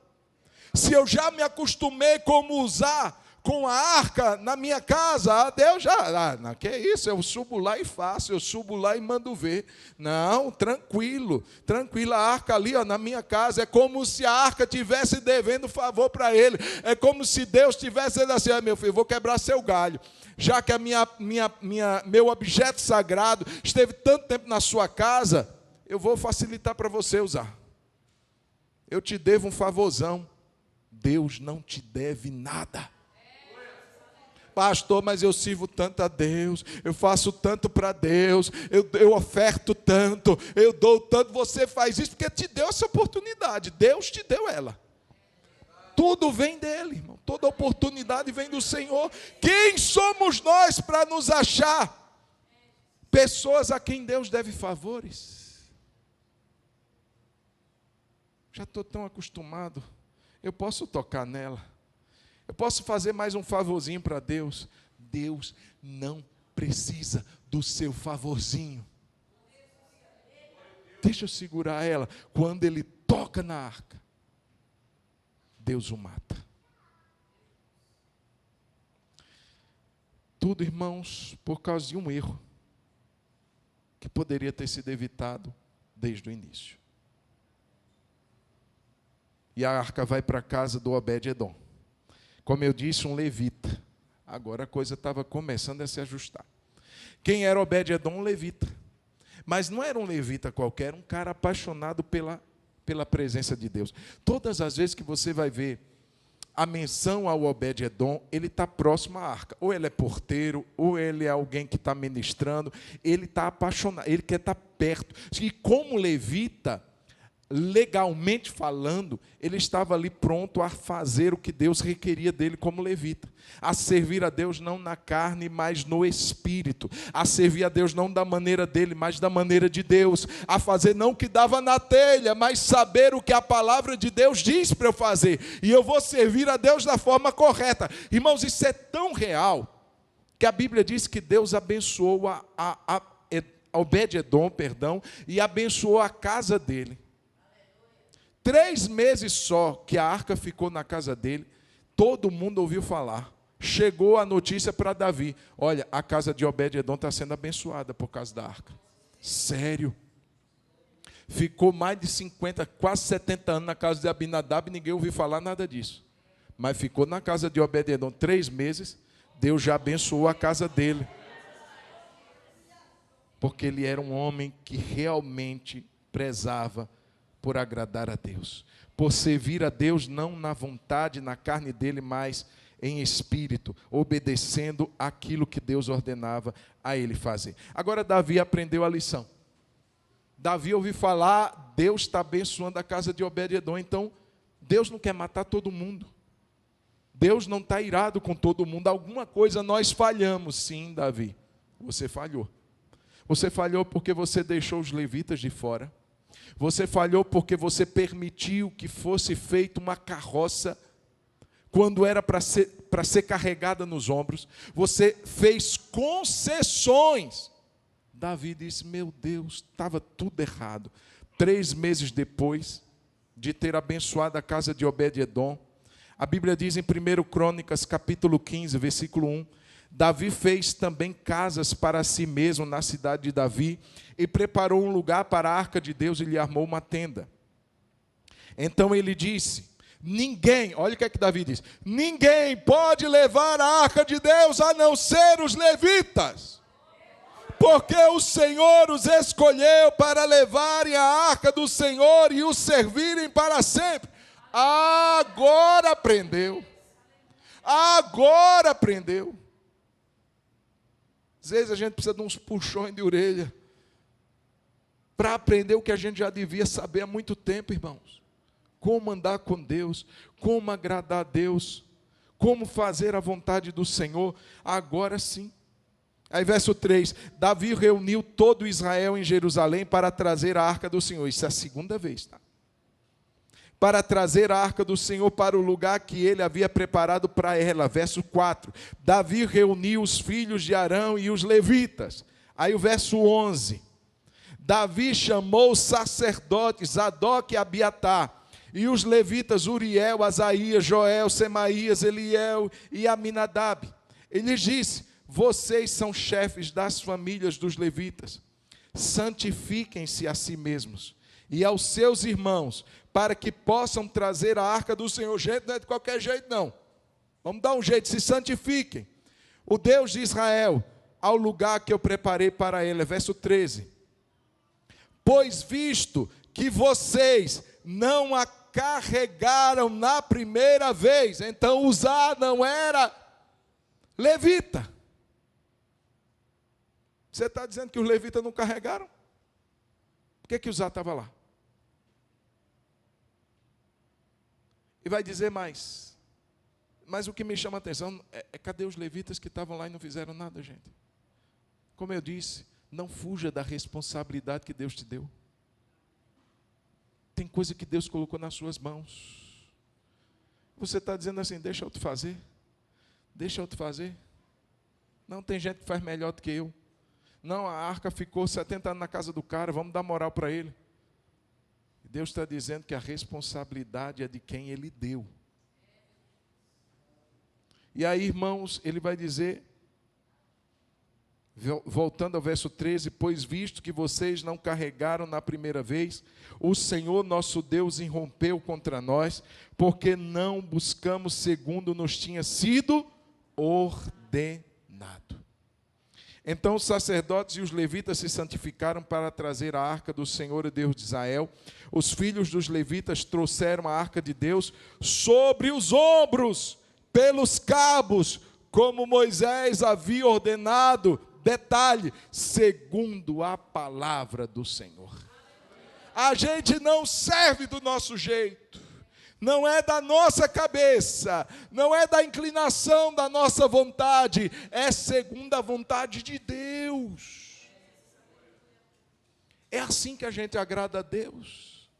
Se eu já me acostumei como usar com a arca na minha casa, Deus já, que é isso, eu subo lá e faço, eu subo lá e mando ver. Não, tranquilo, a arca ali na minha casa, é como se a arca estivesse devendo favor para ele, é como se Deus estivesse dizendo assim, meu filho, eu vou quebrar seu galho, já que meu objeto sagrado esteve tanto tempo na sua casa, eu vou facilitar para você usar. Eu te devo um favorzão. Deus não te deve nada. Pastor, mas eu sirvo tanto a Deus, eu faço tanto para Deus, eu oferto tanto, eu dou tanto. Você faz isso porque te deu essa oportunidade, Deus te deu ela. Tudo vem dele, irmão. Toda oportunidade vem do Senhor. Quem somos nós para nos achar pessoas a quem Deus deve favores? Já estou tão acostumado. Eu posso tocar nela. Eu posso fazer mais um favorzinho para Deus. Deus não precisa do seu favorzinho. Deixa eu segurar ela. Quando ele toca na arca, Deus o mata. Tudo, irmãos, por causa de um erro que poderia ter sido evitado desde o início. E a arca vai para a casa do Obed-edom. Como eu disse, um levita. Agora a coisa estava começando a se ajustar. Quem era Obed-edom? Um levita. Mas não era um levita qualquer, um cara apaixonado pela presença de Deus. Todas as vezes que você vai ver a menção ao Obed-edom, ele está próximo à arca. Ou ele é porteiro, ou ele é alguém que está ministrando. Ele está apaixonado, ele quer estar perto. E como levita, legalmente falando, ele estava ali pronto a fazer o que Deus requeria dele como levita. A servir a Deus não na carne, mas no espírito. A servir a Deus não da maneira dele, mas da maneira de Deus. A fazer não o que dava na telha, mas saber o que a palavra de Deus diz para eu fazer. E eu vou servir a Deus da forma correta. Irmãos, isso é tão real, que a Bíblia diz que Deus abençoou a Obed-edom, e abençoou a casa dele. 3 meses só que a arca ficou na casa dele, todo mundo ouviu falar. Chegou a notícia para Davi: olha, a casa de Obed-edom está sendo abençoada por causa da arca. Sério. Ficou mais de 50, quase 70 anos na casa de Abinadab e ninguém ouviu falar nada disso. Mas ficou na casa de Obed-edom 3 meses, Deus já abençoou a casa dele. Porque ele era um homem que realmente prezava por agradar a Deus, por servir a Deus não na vontade, na carne dele, mas em espírito, obedecendo aquilo que Deus ordenava a ele fazer. Agora Davi aprendeu a lição. Davi ouviu falar, Deus está abençoando a casa de Obed-edom, então Deus não quer matar todo mundo. Deus não está irado com todo mundo. Alguma coisa nós falhamos, sim, Davi. Você falhou. Você falhou porque você deixou os levitas de fora. Você falhou porque você permitiu que fosse feita uma carroça quando era para ser carregada nos ombros. Você fez concessões. Davi disse: meu Deus, estava tudo errado. 3 meses depois de ter abençoado a casa de Obed-edom, a Bíblia diz em 1 Crônicas, capítulo 15, versículo 1, Davi fez também casas para si mesmo na cidade de Davi e preparou um lugar para a arca de Deus e lhe armou uma tenda. Então ele disse: ninguém, olha o que é que Davi diz: ninguém pode levar a arca de Deus a não ser os levitas, porque o Senhor os escolheu para levarem a arca do Senhor e os servirem para sempre. Agora aprendeu. Agora aprendeu. Às vezes a gente precisa de uns puxões de orelha para aprender o que a gente já devia saber há muito tempo, irmãos. Como andar com Deus, como agradar a Deus, como fazer a vontade do Senhor, agora sim. Aí verso 3, Davi reuniu todo Israel em Jerusalém para trazer a arca do Senhor. Isso é a segunda vez, tá? Para trazer a arca do Senhor para o lugar que ele havia preparado para ela. Verso 4, Davi reuniu os filhos de Arão e os levitas. Aí o verso 11, Davi chamou os sacerdotes Zadok e Abiatar, e os levitas Uriel, Asaías, Joel, Semaías, Eliel e Aminadab. Ele disse: vocês são chefes das famílias dos levitas, santifiquem-se a si mesmos e aos seus irmãos, para que possam trazer a arca do Senhor. Gente, não é de qualquer jeito não, vamos dar um jeito, se santifiquem, o Deus de Israel, ao lugar que eu preparei para ele. Verso 13, pois visto que vocês não a carregaram na primeira vez, então Uzá não era levita. Você está dizendo que os levitas não carregaram? Por que Uzá estava lá? E vai dizer mais. Mas o que me chama a atenção cadê os levitas que estavam lá e não fizeram nada, gente? Como eu disse, não fuja da responsabilidade que Deus te deu. Tem coisa que Deus colocou nas suas mãos. Você está dizendo assim, deixa eu te fazer. Deixa eu te fazer. Não, tem gente que faz melhor do que eu. Não, a arca ficou 70 anos na casa do cara, vamos dar moral para ele. Deus está dizendo que a responsabilidade é de quem Ele deu. E aí, irmãos, Ele vai dizer, voltando ao verso 13, pois visto que vocês não carregaram na primeira vez, o Senhor nosso Deus irrompeu contra nós, porque não buscamos segundo nos tinha sido ordenado. Então os sacerdotes e os levitas se santificaram para trazer a arca do Senhor, o Deus de Israel. Os filhos dos levitas trouxeram a arca de Deus sobre os ombros, pelos cabos, como Moisés havia ordenado, detalhe, segundo a palavra do Senhor. A gente não serve do nosso jeito. Não é da nossa cabeça, não é da inclinação da nossa vontade, é segundo a vontade de Deus. É assim que a gente agrada a Deus.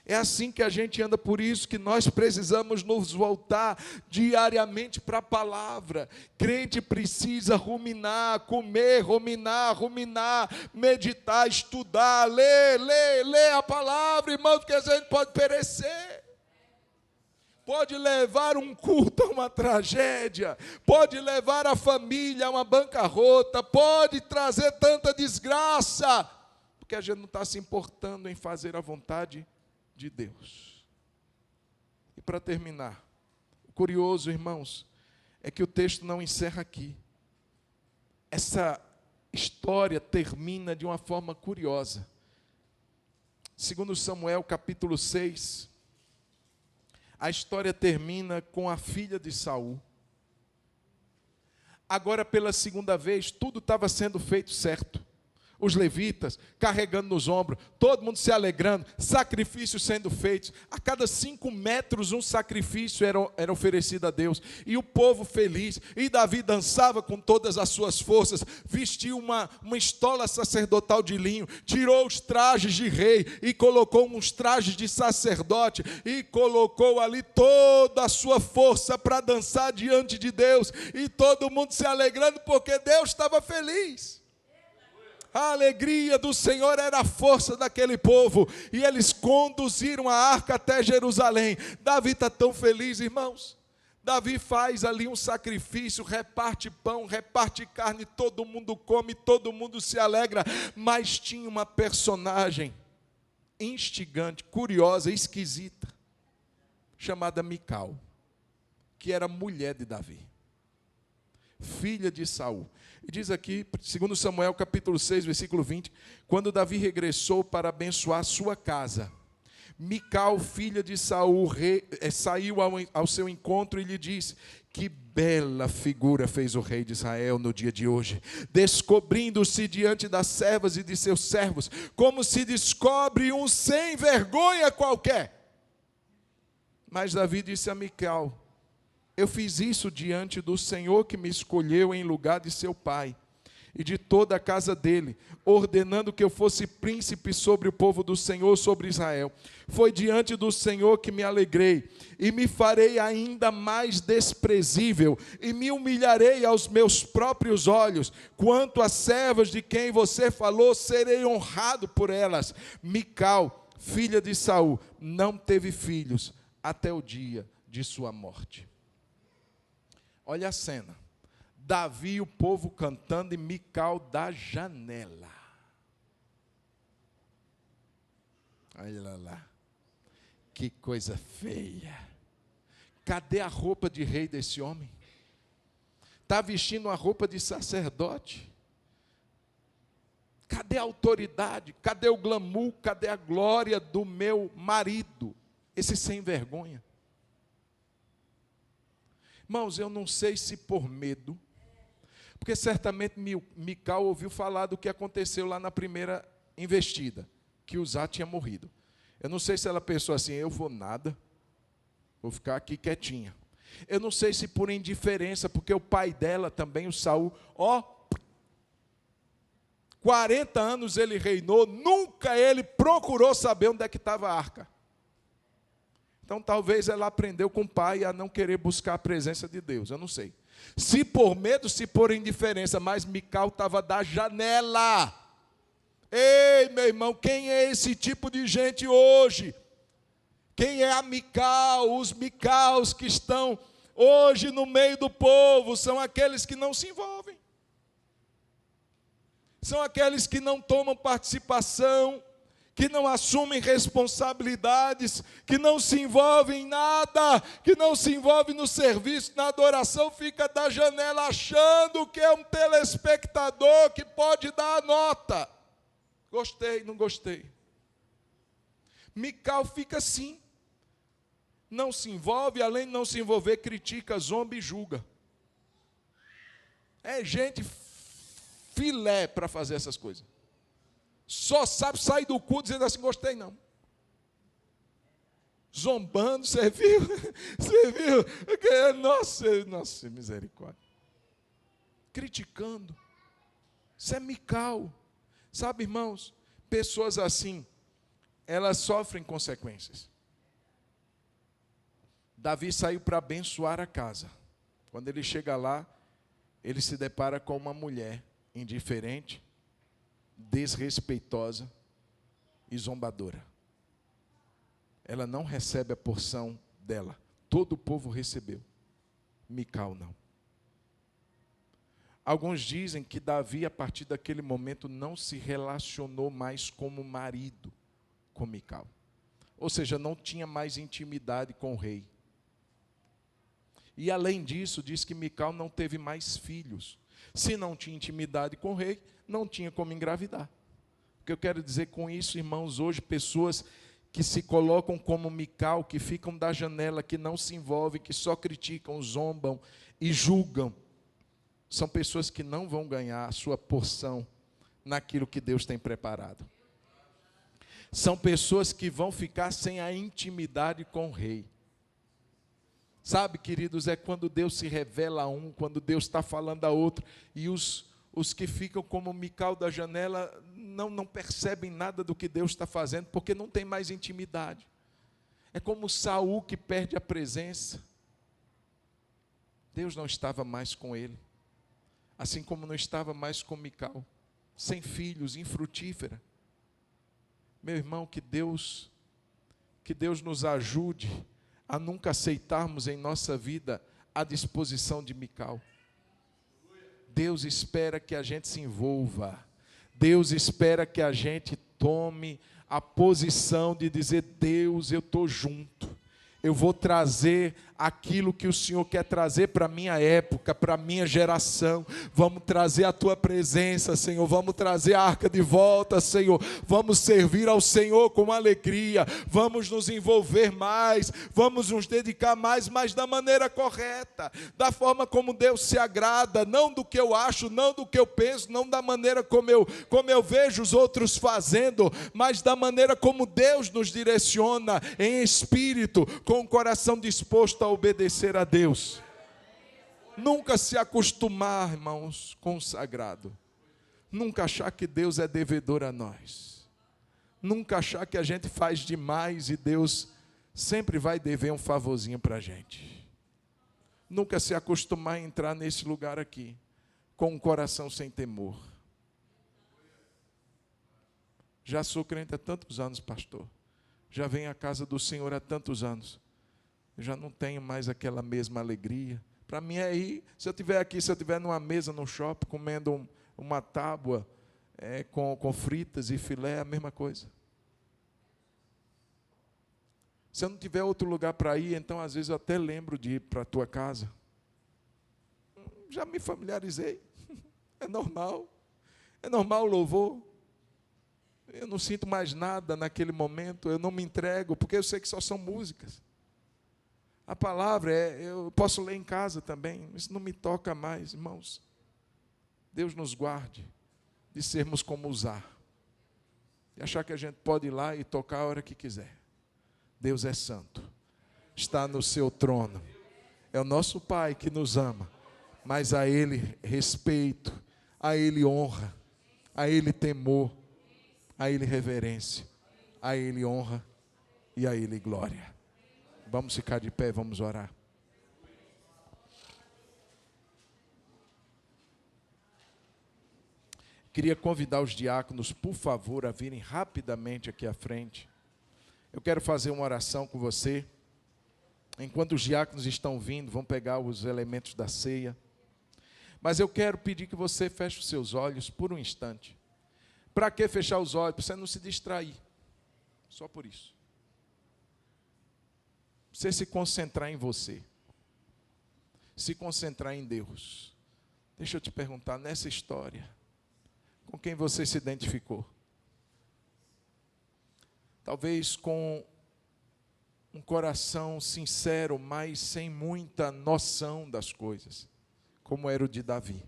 É assim que a gente anda, por isso que nós precisamos nos voltar diariamente para a palavra. Crente precisa ruminar, comer, ruminar, meditar, estudar, ler a palavra, irmão, porque a gente pode perecer. Pode levar um culto a uma tragédia, pode levar a família a uma bancarrota, pode trazer tanta desgraça, porque a gente não está se importando em fazer a vontade de Deus. E para terminar, o curioso, irmãos, é que o texto não encerra aqui. Essa história termina de uma forma curiosa. Segundo Samuel, capítulo 6, a história termina com a filha de Saul. Agora, pela segunda vez, tudo estava sendo feito certo. Os levitas carregando nos ombros, todo mundo se alegrando, sacrifícios sendo feitos. A cada 5 metros um sacrifício era oferecido a Deus. E o povo feliz. E Davi dançava com todas as suas forças, vestiu uma estola sacerdotal de linho, tirou os trajes de rei e colocou uns trajes de sacerdote e colocou ali toda a sua força para dançar diante de Deus. E todo mundo se alegrando porque Deus estava feliz. A alegria do Senhor era a força daquele povo. E eles conduziram a arca até Jerusalém. Davi está tão feliz, irmãos. Davi faz ali um sacrifício, reparte pão, reparte carne, todo mundo come, todo mundo se alegra. Mas tinha uma personagem instigante, curiosa, esquisita, chamada Mical, que era mulher de Davi, filha de Saul. E diz aqui, 2 Samuel capítulo 6, versículo 20, quando Davi regressou para abençoar sua casa, Mical, filha de Saul, saiu ao seu encontro e lhe disse: que bela figura fez o rei de Israel no dia de hoje, descobrindo-se diante das servas e de seus servos, como se descobre um sem vergonha qualquer. Mas Davi disse a Mical: eu fiz isso diante do Senhor que me escolheu em lugar de seu pai e de toda a casa dele, ordenando que eu fosse príncipe sobre o povo do Senhor, sobre Israel. Foi diante do Senhor que me alegrei e me farei ainda mais desprezível e me humilharei aos meus próprios olhos. Quanto às servas de quem você falou, serei honrado por elas. Mical, filha de Saul, não teve filhos até o dia de sua morte. Olha a cena, Davi e o povo cantando e Mical da janela. Olha lá, que coisa feia. Cadê a roupa de rei desse homem? Está vestindo uma roupa de sacerdote. Cadê a autoridade? Cadê o glamour? Cadê a glória do meu marido? Esse sem vergonha. Irmãos, eu não sei se por medo, porque certamente Mical ouviu falar do que aconteceu lá na primeira investida, que Uzá tinha morrido. Eu não sei se ela pensou assim: eu vou nada, vou ficar aqui quietinha. Eu não sei se por indiferença, porque o pai dela também, o Saul, 40 anos ele reinou, nunca ele procurou saber onde é que estava a arca. Então talvez ela aprendeu com o pai a não querer buscar a presença de Deus, eu não sei. Se por medo, se por indiferença, mas Mical estava da janela. Ei, meu irmão, quem é esse tipo de gente hoje? Quem é a Mical? Os Micaus que estão hoje no meio do povo são aqueles que não se envolvem. São aqueles que não tomam participação, que não assumem responsabilidades, que não se envolvem em nada, que não se envolvem no serviço, na adoração, fica da janela achando que é um telespectador que pode dar a nota. Gostei, não gostei. Mical fica assim. Não se envolve, além de não se envolver, critica, zomba e julga. É gente filé para fazer essas coisas. Só sabe sair do culto dizendo assim, gostei não. Zombando, você viu? Você viu? Nossa, misericórdia. Criticando. Isso é Mical. Sabe, irmãos, pessoas assim, elas sofrem consequências. Davi saiu para abençoar a casa. Quando ele chega lá, ele se depara com uma mulher indiferente, desrespeitosa e zombadora. Ela não recebe a porção dela. Todo o povo recebeu. Mical não. Alguns dizem que Davi, a partir daquele momento, não se relacionou mais como marido com Mical. Ou seja, não tinha mais intimidade com o rei. E além disso, diz que Mical não teve mais filhos. Se não tinha intimidade com o rei, não tinha como engravidar. O que eu quero dizer com isso, irmãos, hoje pessoas que se colocam como Mical, que ficam da janela, que não se envolvem, que só criticam, zombam e julgam, são pessoas que não vão ganhar a sua porção naquilo que Deus tem preparado. São pessoas que vão ficar sem a intimidade com o rei. Sabe, queridos, é quando Deus se revela a um, quando Deus está falando a outro, e os que ficam como Mical da janela não percebem nada do que Deus está fazendo, porque não tem mais intimidade. É como Saul que perde a presença. Deus não estava mais com ele, assim como não estava mais com Mical, sem filhos, infrutífera. Meu irmão, que Deus nos ajude a nunca aceitarmos em nossa vida a disposição de Mical. Deus espera que a gente se envolva. Deus espera que a gente tome a posição de dizer, Deus, eu estou junto. Eu vou trazer aquilo que o Senhor quer trazer para a minha época, para a minha geração. Vamos trazer a Tua presença, Senhor. Vamos trazer a arca de volta, Senhor. Vamos servir ao Senhor com alegria. Vamos nos envolver mais. Vamos nos dedicar mais, mas da maneira correta. Da forma como Deus se agrada. Não do que eu acho, não do que eu penso, não da maneira como eu vejo os outros fazendo, mas da maneira como Deus nos direciona em espírito, com o coração disposto a obedecer a Deus. Nunca se acostumar, irmãos, com o sagrado. Nunca achar que Deus é devedor a nós. Nunca achar que a gente faz demais e Deus sempre vai dever um favorzinho para a gente. Nunca se acostumar a entrar nesse lugar aqui, com um coração sem temor. Já sou crente há tantos anos, pastor. Já venho à casa do Senhor há tantos anos. Eu já não tenho mais aquela mesma alegria. Para mim é ir, se eu estiver aqui, se eu estiver numa mesa no shopping, comendo uma tábua com fritas e filé, é a mesma coisa. Se eu não tiver outro lugar para ir, então às vezes eu até lembro de ir para a tua casa. Já me familiarizei. É normal o louvor. Eu não sinto mais nada naquele momento, eu não me entrego, porque eu sei que só são músicas. A palavra eu posso ler em casa também, isso não me toca mais, irmãos. Deus nos guarde de sermos como Uzá, e achar que a gente pode ir lá e tocar a hora que quiser. Deus é santo, está no seu trono, é o nosso Pai que nos ama, mas a Ele respeito, a Ele honra, a Ele temor, a Ele reverência, a Ele honra e a Ele glória. Vamos ficar de pé, vamos orar. Queria convidar os diáconos, por favor, a virem rapidamente aqui à frente. Eu quero fazer uma oração com você. Enquanto os diáconos estão vindo, vão pegar os elementos da ceia. Mas eu quero pedir que você feche os seus olhos por um instante. Para que fechar os olhos? Para você não se distrair. Só por isso. Você se concentrar em você. Se concentrar em Deus. Deixa eu te perguntar, nessa história, com quem você se identificou? Talvez com um coração sincero, mas sem muita noção das coisas, como era o de Davi.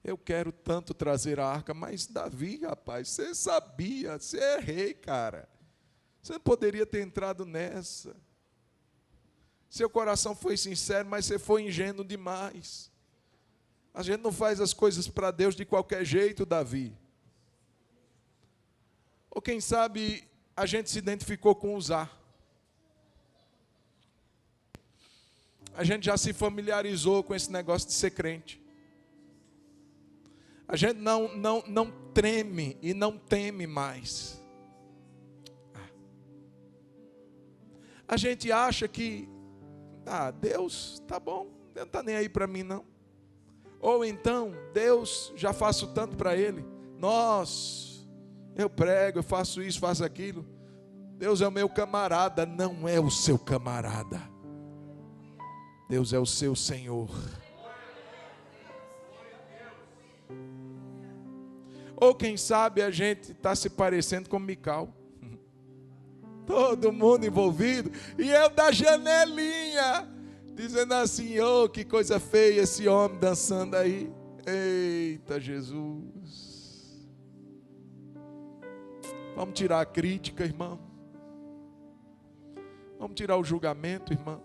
Eu quero tanto trazer a arca, mas Davi, rapaz, você sabia, você é rei, cara. Você não poderia ter entrado nessa. Seu coração foi sincero, mas você foi ingênuo demais. A gente não faz as coisas para Deus de qualquer jeito, Davi. Ou quem sabe a gente se identificou com Uzá. A gente já se familiarizou com esse negócio de ser crente. A gente não treme e não teme mais. A gente acha que, Deus, tá bom, Deus não está nem aí para mim não. Ou então, Deus, já faço tanto para Ele. Eu prego, eu faço isso, faço aquilo. Deus é o meu camarada. Não é o seu camarada. Deus é o seu Senhor. Ou quem sabe a gente está se parecendo com Mical. Todo mundo envolvido. E eu da janelinha, dizendo assim, que coisa feia esse homem dançando aí. Eita Jesus. Vamos tirar a crítica, irmão. Vamos tirar o julgamento, irmão.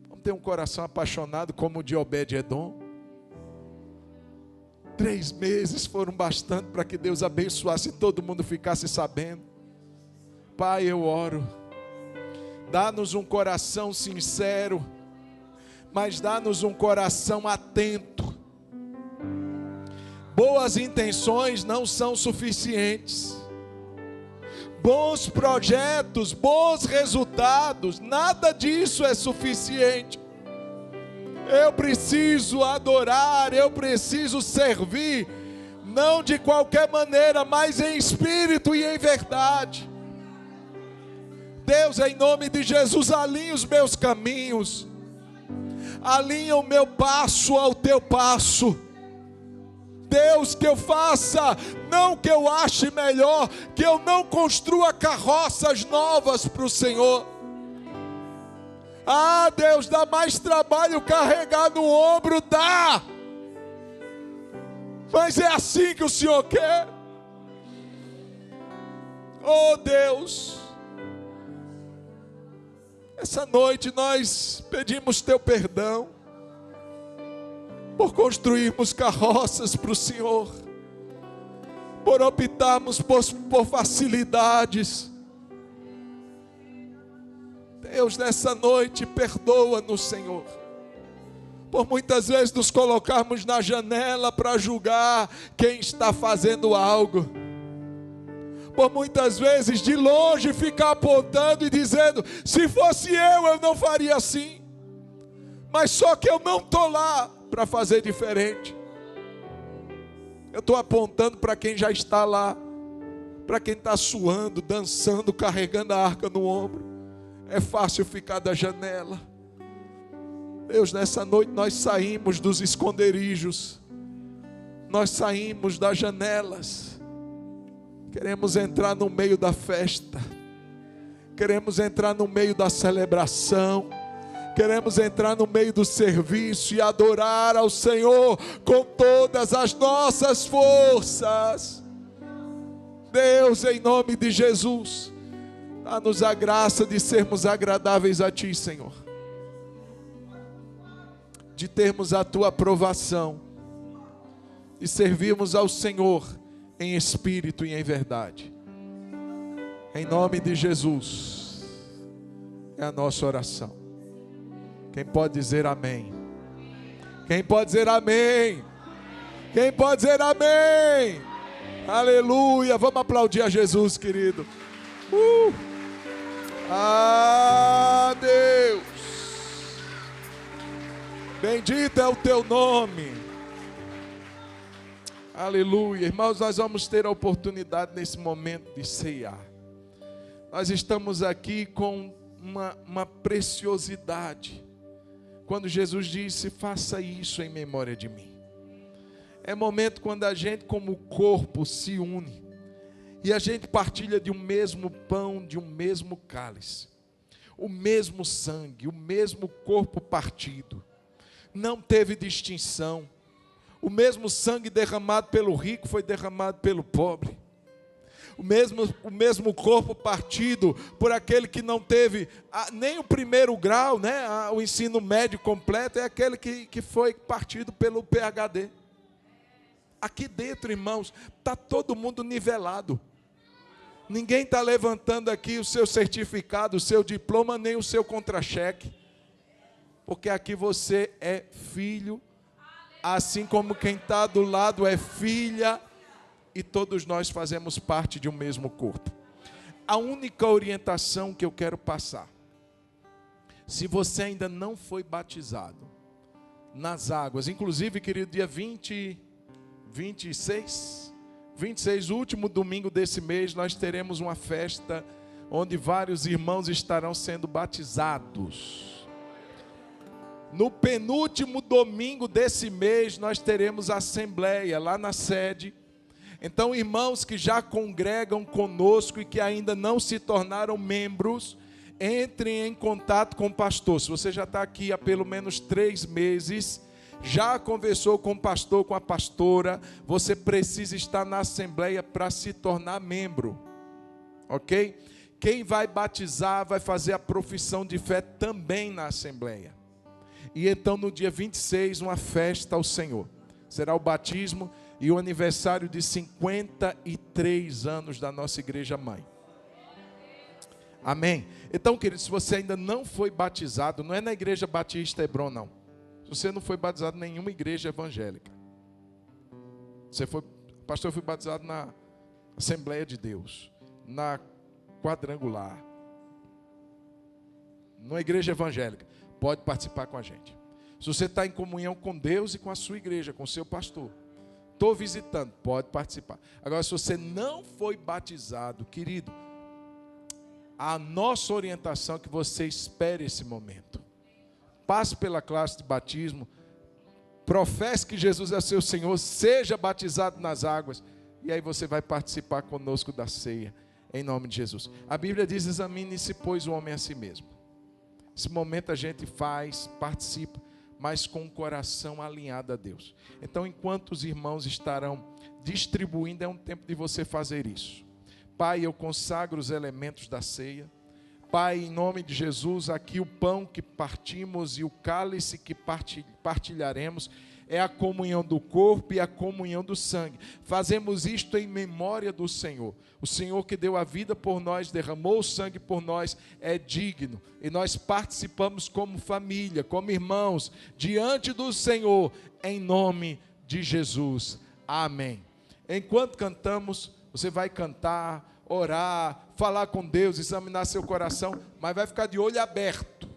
Vamos ter um coração apaixonado como o de Obed-edom. 3 meses foram bastante para que Deus abençoasse e todo mundo ficasse sabendo. Pai, eu oro. Dá-nos um coração sincero, mas dá-nos um coração atento. Boas intenções não são suficientes. Bons projetos, bons resultados, nada disso é suficiente. Eu preciso adorar, eu preciso servir, não de qualquer maneira, mas em espírito e em verdade. Deus, em nome de Jesus, alinha os meus caminhos, alinha o meu passo ao teu passo. Deus, que eu faça, não que eu ache melhor, que eu não construa carroças novas para o Senhor. Deus, dá mais trabalho carregar no ombro, dá. Mas é assim que o Senhor quer. Oh Deus, essa noite nós pedimos teu perdão por construirmos carroças para o Senhor, por optarmos por facilidades. Deus, nessa noite, perdoa-nos, Senhor, por muitas vezes nos colocarmos na janela para julgar quem está fazendo algo, por muitas vezes de longe ficar apontando e dizendo, se fosse eu não faria assim, mas só que eu não estou lá para fazer diferente. Eu estou apontando para quem já está lá, para quem está suando, dançando, carregando a arca no ombro. É fácil ficar da janela. Deus, nessa noite nós saímos dos esconderijos, nós saímos das janelas, queremos entrar no meio da festa, queremos entrar no meio da celebração, queremos entrar no meio do serviço e adorar ao Senhor com todas as nossas forças. Deus, em nome de Jesus, dá-nos a graça de sermos agradáveis a Ti, Senhor, de termos a Tua aprovação, de servirmos ao Senhor em espírito e em verdade. Em nome de Jesus. É a nossa oração. Quem pode dizer amém? Quem pode dizer amém? Quem pode dizer amém? Aleluia. Vamos aplaudir a Jesus, querido. Ah, Deus. Bendito é o teu nome. Aleluia. Irmãos, nós vamos ter a oportunidade nesse momento de ceiar. Nós estamos aqui com uma preciosidade. Quando Jesus disse, faça isso em memória de mim. É momento quando a gente como corpo se une. E a gente partilha de um mesmo pão, de um mesmo cálice. O mesmo sangue, o mesmo corpo partido. Não teve distinção. O mesmo sangue derramado pelo rico foi derramado pelo pobre. O mesmo corpo partido por aquele que não teve nem o primeiro grau, né? O ensino médio completo, é aquele que foi partido pelo PhD. Aqui dentro, irmãos, está todo mundo nivelado. Ninguém está levantando aqui o seu certificado, o seu diploma, nem o seu contra-cheque. Porque aqui você é filho, assim como quem está do lado é filha, e todos nós fazemos parte de um mesmo corpo. A única orientação que eu quero passar, se você ainda não foi batizado nas águas, inclusive, querido, dia 26, o último domingo desse mês, nós teremos uma festa onde vários irmãos estarão sendo batizados. No penúltimo domingo desse mês, nós teremos a assembleia lá na sede. Então, irmãos que já congregam conosco e que ainda não se tornaram membros, entrem em contato com o pastor. Se você já está aqui há pelo menos 3 meses, já conversou com o pastor, com a pastora, você precisa estar na assembleia para se tornar membro, ok? Quem vai batizar vai fazer a profissão de fé também na assembleia. E então no dia 26, uma festa ao Senhor. Será o batismo e o aniversário de 53 anos da nossa igreja mãe. Amém? Então, querido, se você ainda não foi batizado, não é na igreja Batista Hebron, não. Se você não foi batizado em nenhuma igreja evangélica. Pastor, eu fui batizado na Assembleia de Deus, na Quadrangular, numa igreja evangélica. Pode participar com a gente. Se você está em comunhão com Deus e com a sua igreja, com o seu pastor, estou visitando, pode participar. Agora, se você não foi batizado, querido, a nossa orientação é que você espere esse momento. Passe pela classe de batismo, professe que Jesus é seu Senhor, seja batizado nas águas, e aí você vai participar conosco da ceia, em nome de Jesus. A Bíblia diz, examine-se, pois, o homem a si mesmo. Esse momento a gente faz, participa, mas com o coração alinhado a Deus. Então, enquanto os irmãos estarão distribuindo, é um tempo de você fazer isso. Pai, eu consagro os elementos da ceia. Pai, em nome de Jesus, aqui o pão que partimos e o cálice que partilharemos é a comunhão do corpo e a comunhão do sangue. Fazemos isto em memória do Senhor. O Senhor que deu a vida por nós, derramou o sangue por nós, é digno. E nós participamos como família, como irmãos, diante do Senhor, em nome de Jesus. Amém. Enquanto cantamos, você vai cantar, orar, falar com Deus, examinar seu coração, mas vai ficar de olho aberto,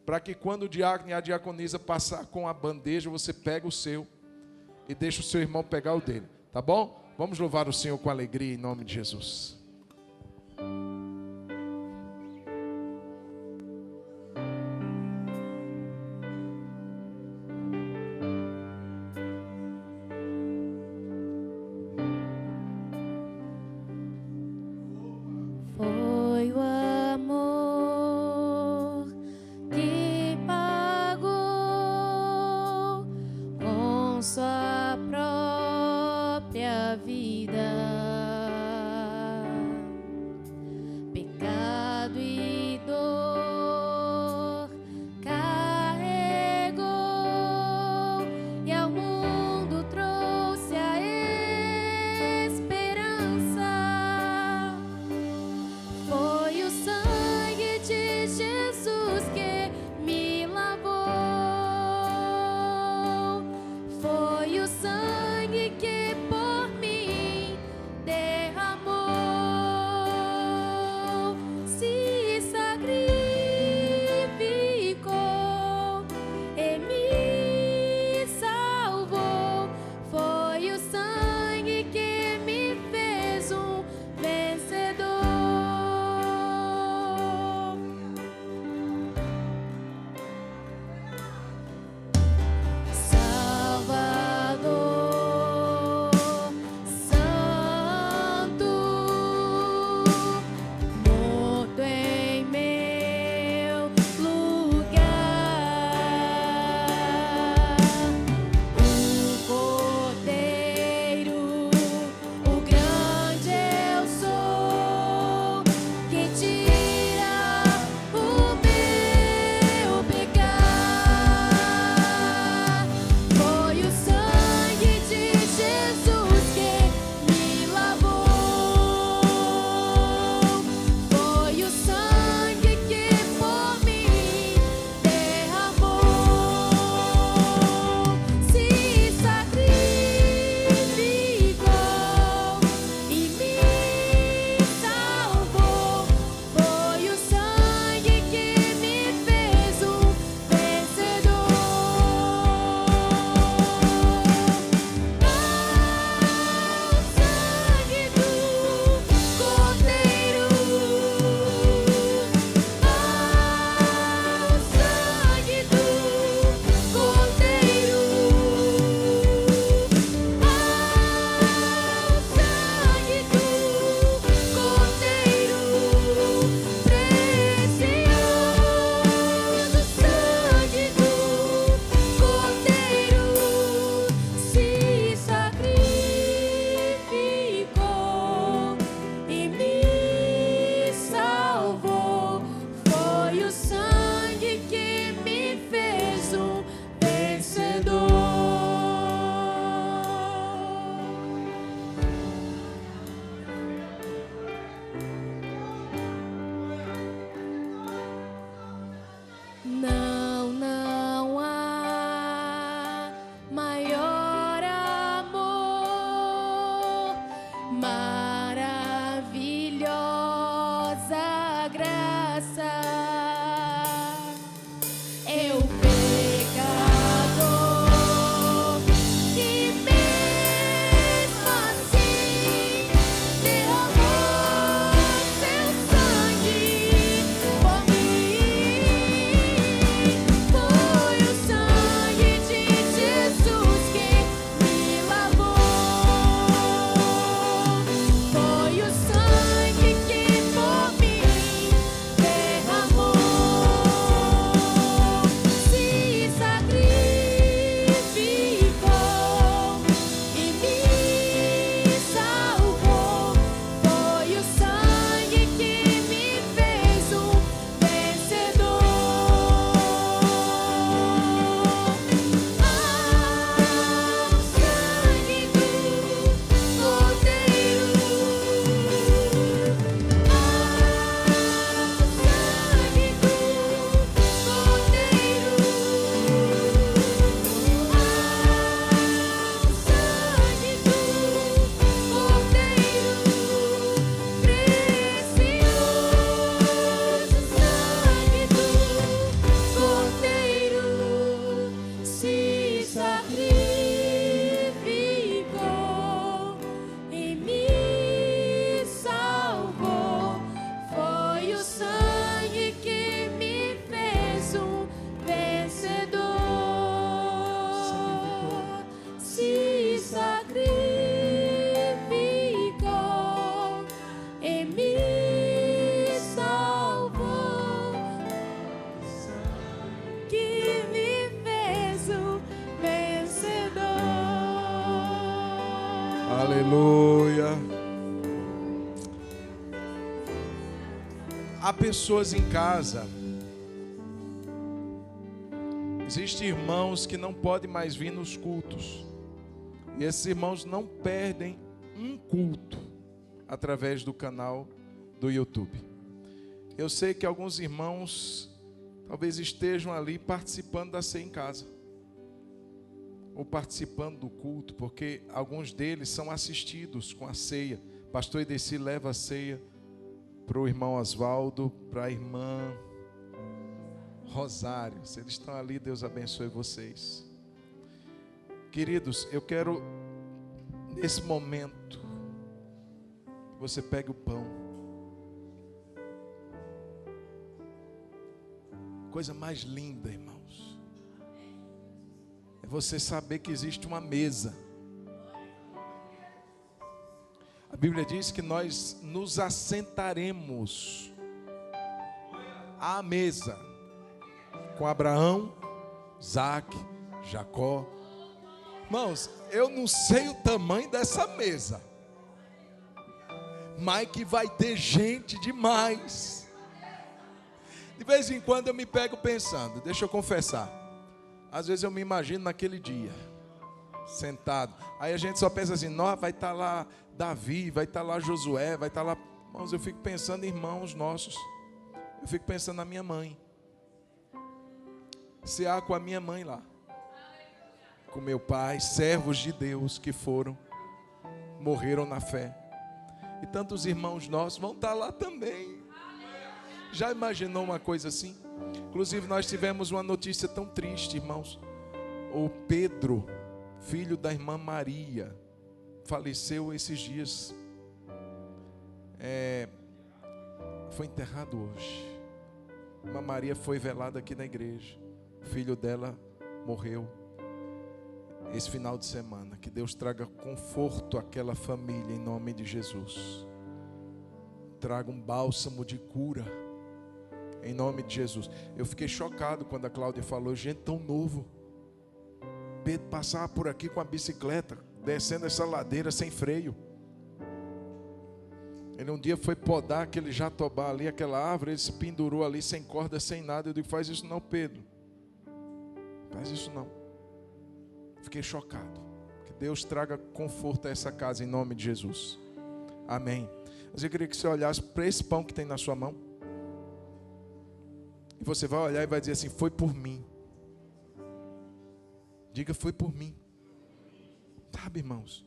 para que quando o diácono e a diaconisa passar com a bandeja, você pega o seu e deixa o seu irmão pegar o dele, tá bom? Vamos louvar o Senhor com alegria em nome de Jesus. Aleluia. Há pessoas em casa. Existem irmãos que não podem mais vir nos cultos. E esses irmãos não perdem um culto através do canal do YouTube. Eu sei que alguns irmãos talvez estejam ali participando da ceia em casa, ou participando do culto, porque alguns deles são assistidos com a ceia. Pastor Edeci leva a ceia para o irmão Oswaldo, para a irmã Rosário. Se eles estão ali, Deus abençoe vocês. Queridos, eu quero, nesse momento, que você pegue o pão. Coisa mais linda, irmãos, é você saber que existe uma mesa. A Bíblia diz que nós nos assentaremos à mesa com Abraão, Isaque, Jacó. Irmãos, eu não sei o tamanho dessa mesa, mas que vai ter gente demais. De vez em quando eu me pego pensando, deixa eu confessar, às vezes eu me imagino naquele dia, sentado, aí a gente só pensa assim, nossa, vai estar lá Davi, vai estar lá Josué, vai estar lá, irmãos, eu fico pensando em irmãos nossos, eu fico pensando na minha mãe, cear com a minha mãe lá, com meu pai, servos de Deus que morreram na fé, e tantos irmãos nossos vão estar lá também. Já imaginou uma coisa assim? Inclusive nós tivemos uma notícia tão triste, irmãos. O Pedro, filho da irmã Maria, faleceu esses dias. Foi enterrado hoje. A irmã Maria foi velada aqui na igreja. O filho dela morreu esse final de semana. Que Deus traga conforto àquela família em nome de Jesus. Traga um bálsamo de cura em nome de Jesus. Eu fiquei chocado quando a Cláudia falou, gente, tão novo. Pedro passava por aqui com a bicicleta, descendo essa ladeira sem freio. Ele um dia foi podar aquele jatobá ali, aquela árvore, ele se pendurou ali sem corda, sem nada. Eu digo, faz isso não, Pedro. Faz isso não. Fiquei chocado. Que Deus traga conforto a essa casa em nome de Jesus. Amém. Mas eu queria que você olhasse para esse pão que tem na sua mão. E você vai olhar e vai dizer assim, foi por mim. Diga, foi por mim. Sabe, irmãos,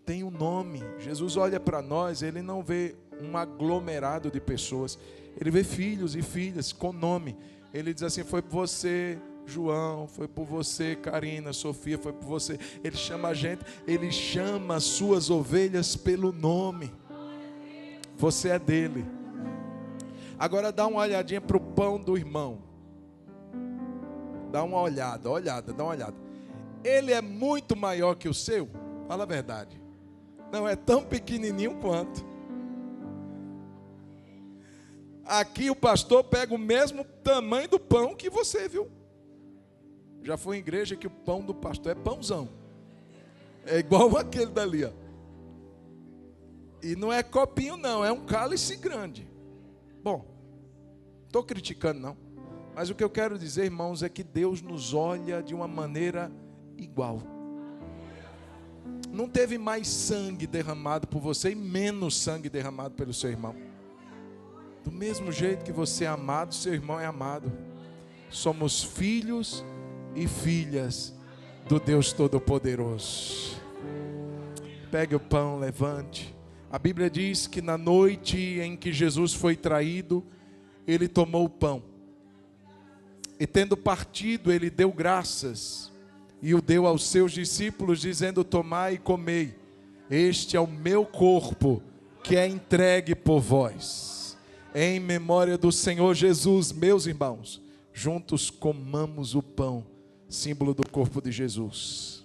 tem um nome. Jesus olha para nós, Ele não vê um aglomerado de pessoas. Ele vê filhos e filhas com nome. Ele diz assim, foi por você, João, foi por você, Karina, Sofia, foi por você. Ele chama a gente, Ele chama as suas ovelhas pelo nome. Você é dele. Agora dá uma olhadinha para o pão do irmão. Dá uma olhada, dá uma olhada. Ele é muito maior que o seu? Fala a verdade. Não, é tão pequenininho quanto. Aqui o pastor pega o mesmo tamanho do pão que você, viu? Já foi em igreja que o pão do pastor é pãozão. É igual aquele dali, ó. E não é copinho não, é um cálice grande. Bom, estou criticando não, mas o que eu quero dizer, irmãos, é que Deus nos olha de uma maneira igual. Não teve mais sangue derramado por você e menos sangue derramado pelo seu irmão. Do mesmo jeito que você é amado, seu irmão é amado. Somos filhos e filhas do Deus Todo-Poderoso. Pegue o pão, levante. A Bíblia diz que na noite em que Jesus foi traído, Ele tomou o pão. E tendo partido, Ele deu graças e o deu aos seus discípulos, dizendo, tomai e comei. Este é o meu corpo, que é entregue por vós. Em memória do Senhor Jesus, meus irmãos, juntos comamos o pão, símbolo do corpo de Jesus.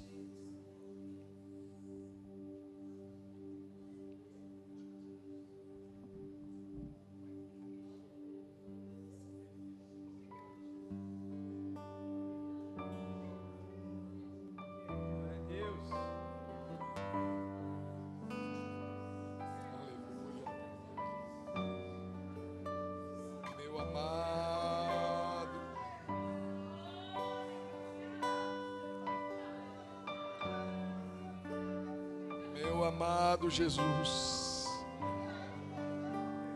Meu amado Jesus,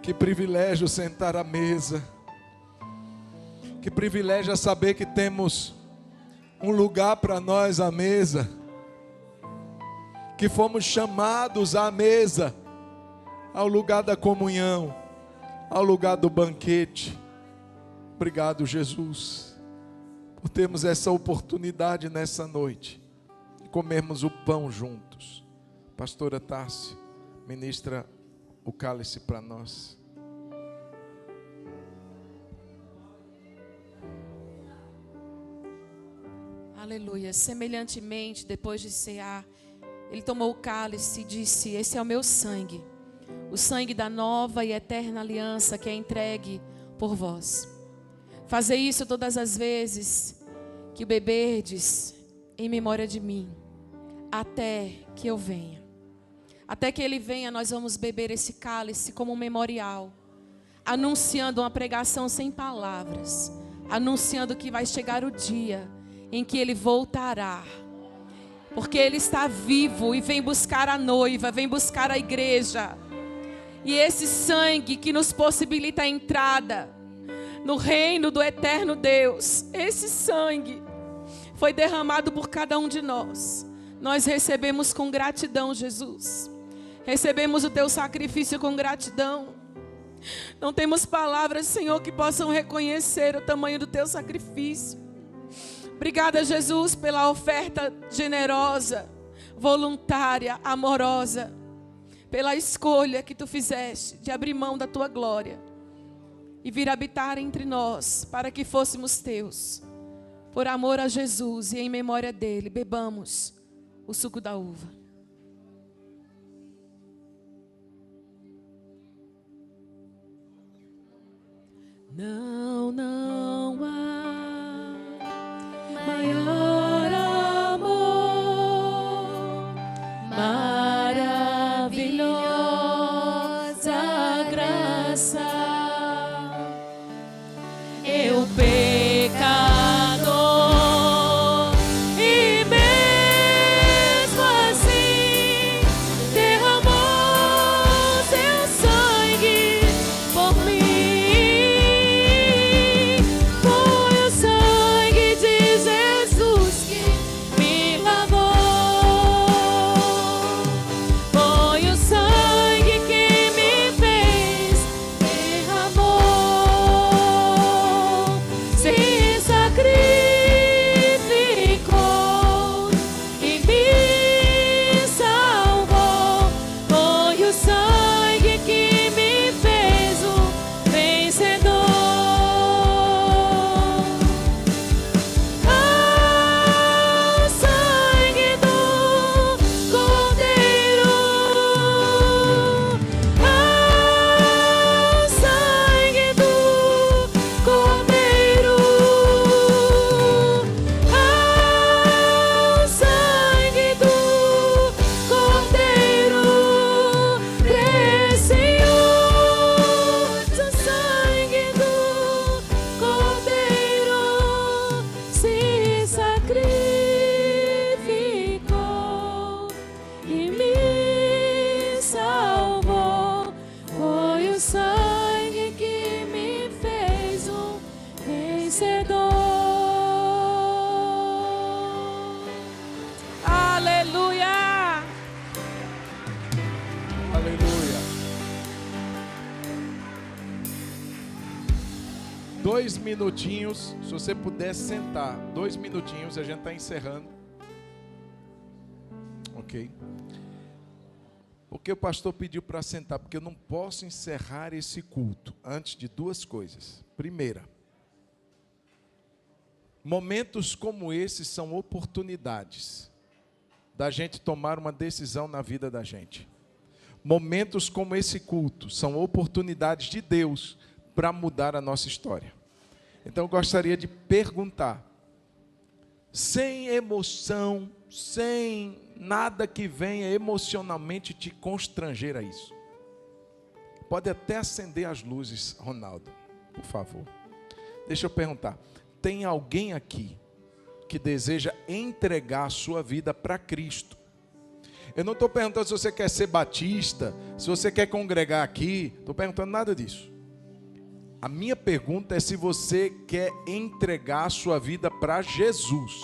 que privilégio sentar à mesa, que privilégio saber que temos um lugar para nós à mesa, que fomos chamados à mesa, ao lugar da comunhão, ao lugar do banquete. Obrigado, Jesus, por termos essa oportunidade nessa noite, de comermos o pão juntos. Pastora Tássia, ministra o cálice para nós. Aleluia. Semelhantemente, depois de cear, ele tomou o cálice e disse: esse é o meu sangue, o sangue da nova e eterna aliança que é entregue por vós. Fazei isso todas as vezes que beberdes em memória de mim, até que eu venha. Até que ele venha, nós vamos beber esse cálice como um memorial, anunciando uma pregação sem palavras, anunciando que vai chegar o dia em que ele voltará, porque ele está vivo e vem buscar a noiva, vem buscar a igreja. E esse sangue que nos possibilita a entrada no reino do eterno Deus, esse sangue foi derramado por cada um de nós. Nós recebemos com gratidão, Jesus. Recebemos o teu sacrifício com gratidão. Não temos palavras, Senhor, que possam reconhecer o tamanho do teu sacrifício. Obrigada, Jesus, pela oferta generosa, voluntária, amorosa, pela escolha que tu fizeste de abrir mão da tua glória e vir habitar entre nós para que fôssemos teus. Por amor a Jesus e em memória dele, bebamos o suco da uva. Não há maior amor, maravilhosa graça. Eu pecador, e mesmo assim derramou seu sangue por mim. Foi o sangue de Jesus que me lavou. Foi o sangue que me fez, derramou, se sacrificou e me salvou. Foi o sangue que me fez um vencedor. Ao sangue do Cordeiro, ao sangue do Cordeiro, ao sangue do Cordeiro precioso, sangue do Cordeiro se sacrificou e me salvou. Foi o sangue que me fez um vencedor. Aleluia! Aleluia. 2 minutinhos, se você puder sentar, 2 minutinhos, a gente está encerrando. Ok? Porque o pastor pediu para sentar, porque eu não posso encerrar esse culto antes de 2 coisas. Primeira, momentos como esses são oportunidades da gente tomar uma decisão na vida da gente. Momentos como esse culto são oportunidades de Deus para mudar a nossa história. Então eu gostaria de perguntar, sem emoção, sem nada que venha emocionalmente te constranger a isso. Pode até acender as luzes, Ronaldo, por favor. Deixa eu perguntar, tem alguém aqui que deseja entregar a sua vida para Cristo? Eu não estou perguntando se você quer ser batista, se você quer congregar aqui. Estou perguntando nada disso. A minha pergunta é se você quer entregar a sua vida para Jesus.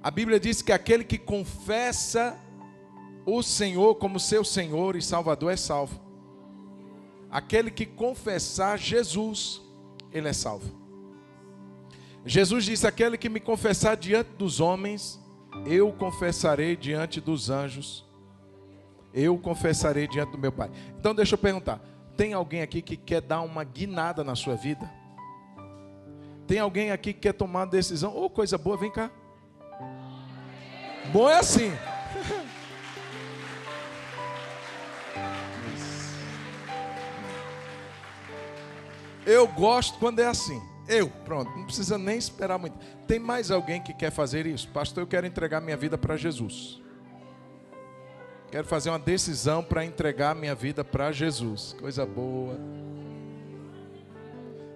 A Bíblia diz que aquele que confessa o Senhor como seu Senhor e Salvador é salvo. Aquele que confessar Jesus, ele é salvo. Jesus disse: aquele que me confessar diante dos homens, eu confessarei diante dos anjos. Eu confessarei diante do meu Pai. Então deixa eu perguntar, tem alguém aqui que quer dar uma guinada na sua vida? Tem alguém aqui que quer tomar uma decisão? Ô, coisa boa, vem cá. Bom é assim. Eu gosto quando é assim. Pronto, não precisa nem esperar muito. Tem mais alguém que quer fazer isso? Pastor, eu quero entregar minha vida para Jesus. Quero fazer uma decisão para entregar minha vida para Jesus. Coisa boa.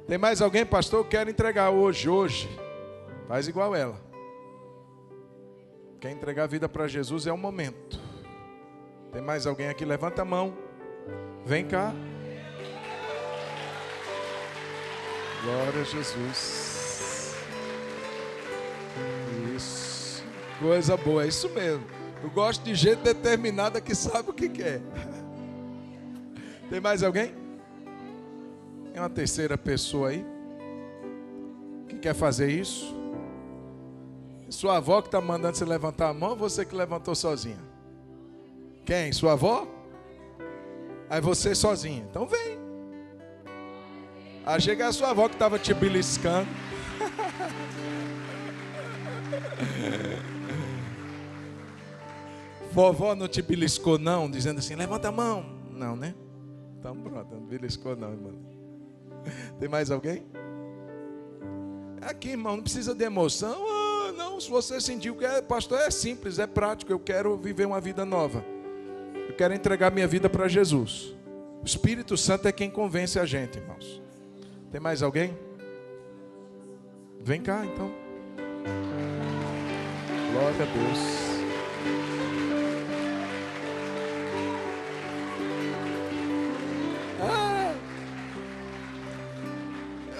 Tem mais alguém? Pastor, eu quero entregar hoje. Faz igual ela. Quer entregar a vida para Jesus, é o momento. Tem mais alguém aqui? Levanta a mão. Vem cá. Glória a Jesus. Isso. Coisa boa, é isso mesmo. Eu gosto de gente determinada que sabe o que quer. Tem mais alguém? Tem uma terceira pessoa aí que quer fazer isso? Sua avó que está mandando você levantar a mão ou você que levantou sozinha? Quem? Sua avó? Aí você sozinha. Então vem. Aí chega a sua avó que estava te beliscando. Vovó não te beliscou não, dizendo assim, levanta a mão. Não, né? Então pronto, não beliscou não, irmão. Tem mais alguém? Aqui, irmão, não precisa de emoção. Não, se você sentiu que pastor, é simples, é prático. Eu quero viver uma vida nova. Eu quero entregar minha vida para Jesus. O Espírito Santo é quem convence a gente, irmãos. Tem mais alguém? Vem cá, então. Glória a Deus.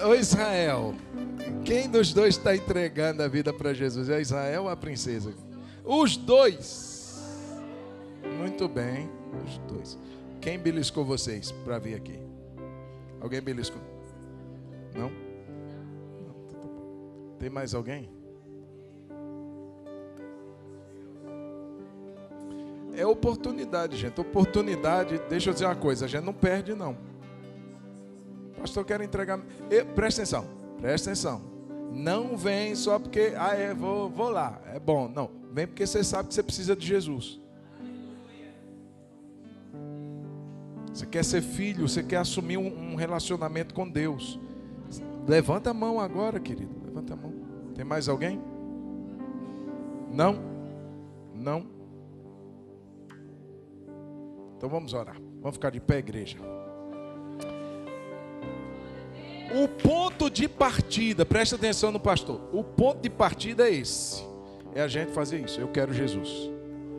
Ô Israel, quem dos dois está entregando a vida para Jesus? É Israel ou a princesa? Os dois. Muito bem, os dois. Quem beliscou vocês para vir aqui? Alguém beliscou? Não? Tem mais alguém? É oportunidade, gente. Oportunidade, deixa eu dizer uma coisa, a gente não perde não. Pastor, eu quero entregar. Presta atenção, presta atenção. Não vem só porque, vou lá, é bom. Não, vem porque você sabe que você precisa de Jesus. Você quer ser filho, você quer assumir um relacionamento com Deus. Levanta a mão agora, querido. Levanta a mão. Tem mais alguém? Não? Não? Então vamos orar. Vamos ficar de pé, igreja. O ponto de partida, presta atenção no pastor. O ponto de partida é esse. É a gente fazer isso. Eu quero Jesus.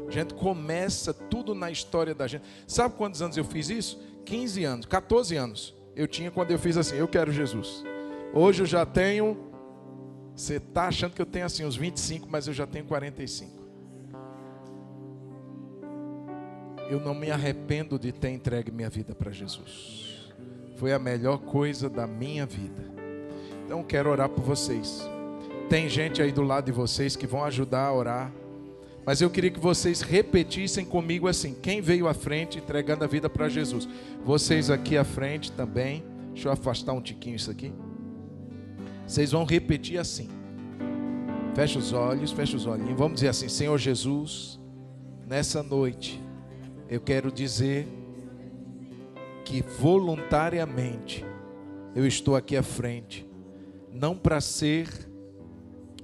A gente começa tudo na história da gente. Sabe quantos anos eu fiz isso? 15 anos, 14 anos. Eu tinha quando eu fiz assim, eu quero Jesus. Hoje eu já tenho, você está achando que eu tenho assim uns 25, mas eu já tenho 45. Eu não me arrependo de ter entregue minha vida para Jesus. Foi a melhor coisa da minha vida. Então quero orar por vocês. Tem gente aí do lado de vocês que vão ajudar a orar. Mas eu queria que vocês repetissem comigo assim. Quem veio à frente entregando a vida para Jesus? Vocês aqui à frente também. Deixa eu afastar um tiquinho isso aqui. Vocês vão repetir assim. Fecha os olhos, fecha os olhinhos. Vamos dizer assim: Senhor Jesus, nessa noite eu quero dizer que voluntariamente eu estou aqui à frente. Não para ser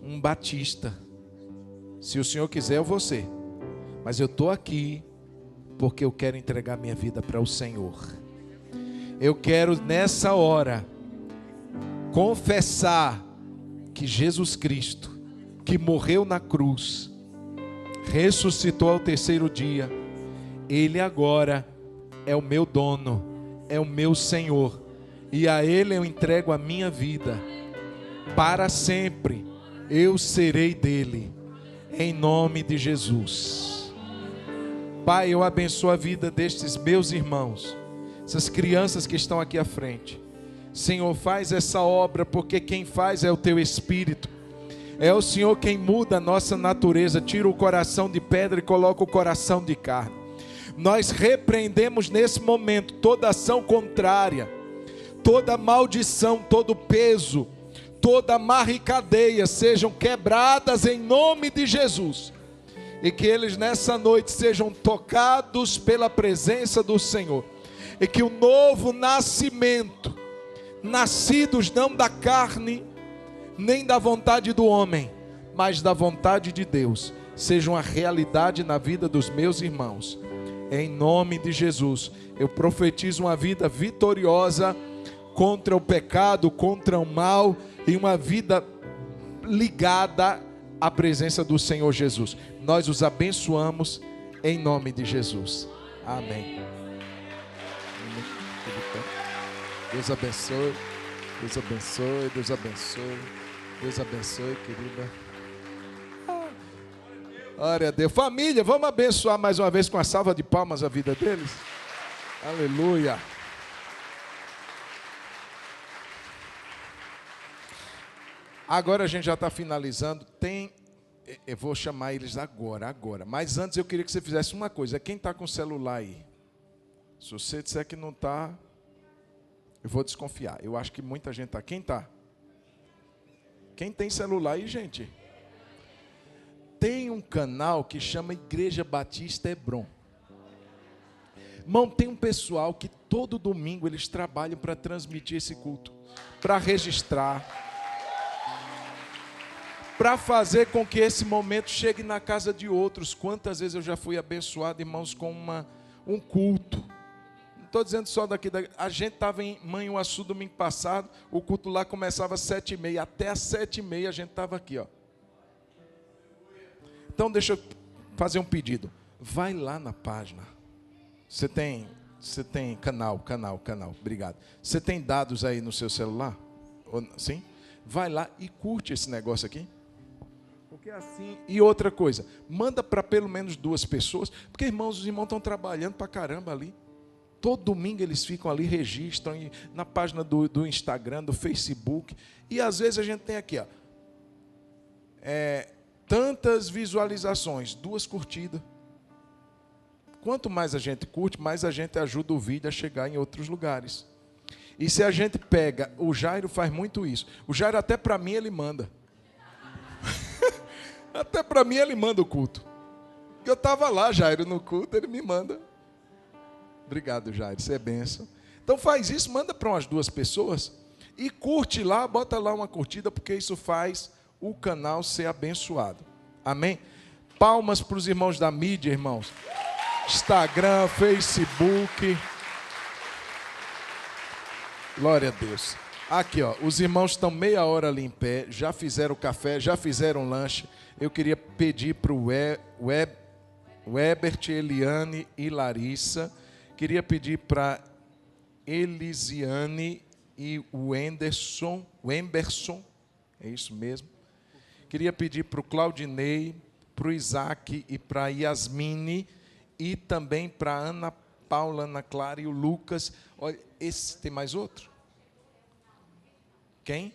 um batista. Se o Senhor quiser, eu vou ser. Mas eu estou aqui porque eu quero entregar minha vida para o Senhor. Eu quero nessa hora confessar que Jesus Cristo, que morreu na cruz, ressuscitou ao terceiro dia. Ele agora é o meu dono, é o meu Senhor, e a Ele eu entrego a minha vida. Para sempre eu serei dele, em nome de Jesus. Pai, eu abençoo a vida destes meus irmãos, essas crianças que estão aqui à frente. Senhor, faz essa obra, porque quem faz é o Teu Espírito. É o Senhor quem muda a nossa natureza, tira o coração de pedra e coloca o coração de carne. Nós repreendemos nesse momento toda ação contrária, toda maldição, todo peso, toda amarra e cadeia sejam quebradas em nome de Jesus. E que eles nessa noite sejam tocados pela presença do Senhor. E que o novo nascimento, nascidos não da carne, nem da vontade do homem, mas da vontade de Deus, seja uma realidade na vida dos meus irmãos. Em nome de Jesus, eu profetizo uma vida vitoriosa contra o pecado, contra o mal, e uma vida ligada à presença do Senhor Jesus. Nós os abençoamos em nome de Jesus. Amém. Deus abençoe, Deus abençoe, Deus abençoe, Deus abençoe, querida. Glória a Deus. Família, vamos abençoar mais uma vez com a salva de palmas a vida deles. Aleluia. Agora a gente já está finalizando. Eu vou chamar eles agora. Mas antes eu queria que você fizesse uma coisa. Quem está com o celular aí? Se você disser que não está, eu vou desconfiar. Eu acho que muita gente está. Quem está? Quem tem celular aí, gente? Tem um canal que chama Igreja Batista Hebron. Irmão, tem um pessoal que todo domingo eles trabalham para transmitir esse culto, para registrar, para fazer com que esse momento chegue na casa de outros. Quantas vezes eu já fui abençoado, irmãos, com um culto. Não estou dizendo só daqui. A gente estava em Manhuaçu domingo passado, o culto lá começava às 7h30. Até às 7h30 a gente estava aqui, ó. Então deixa eu fazer um pedido. Vai lá na página. Você tem canal. Obrigado. Você tem dados aí no seu celular? Sim? Vai lá e curte esse negócio aqui. Porque é assim. E outra coisa, manda para pelo menos 2 pessoas, porque os irmãos estão trabalhando para caramba ali. Todo domingo eles ficam ali, registram na página do Instagram, do Facebook. E às vezes a gente tem aqui, ó, tantas visualizações, 2 curtidas. Quanto mais a gente curte, mais a gente ajuda o vídeo a chegar em outros lugares. E se a gente pega, o Jairo faz muito isso. O Jairo até para mim ele manda. Até para mim ele manda o culto. Eu estava lá, Jairo, no culto, ele me manda. Obrigado, Jairo, você é bênção. Então faz isso, manda para umas 2 pessoas e curte lá, bota lá uma curtida, porque isso faz o canal ser abençoado. Amém? Palmas para os irmãos da mídia, irmãos. Instagram, Facebook. Glória a Deus. Aqui, ó, os irmãos estão meia hora ali em pé, já fizeram café, já fizeram lanche. Eu queria pedir para o Webert, Eliane e Larissa. Queria pedir para Elisiane e o Emberson, é isso mesmo. Queria pedir para o Claudinei, para o Isaac e para a Yasmine, e também para a Ana Paula, Ana Clara e o Lucas. Olha, tem mais outro? Quem?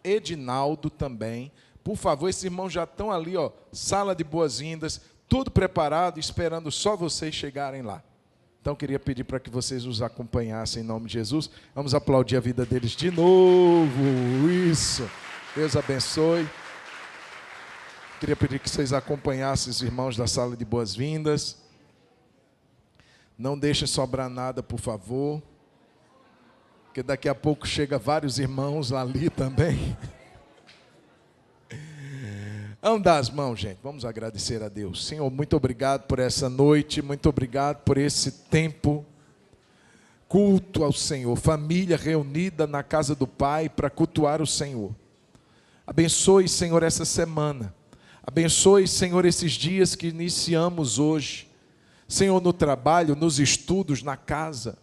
Edinaldo também. Por favor, esses irmãos já estão ali, ó, sala de boas-vindas, tudo preparado, esperando só vocês chegarem lá. Então, queria pedir para que vocês os acompanhassem em nome de Jesus. Vamos aplaudir a vida deles de novo. Isso. Deus abençoe. Queria pedir que vocês acompanhassem os irmãos da sala de boas-vindas. Não deixem sobrar nada, por favor. Porque daqui a pouco chega vários irmãos ali também. Vamos dar as mãos, gente. Vamos agradecer a Deus. Senhor, muito obrigado por essa noite. Muito obrigado por esse tempo. Culto ao Senhor. Família reunida na casa do Pai para cultuar o Senhor. Abençoe, Senhor, essa semana. Abençoe, Senhor, esses dias que iniciamos hoje. Senhor, no trabalho, nos estudos, na casa,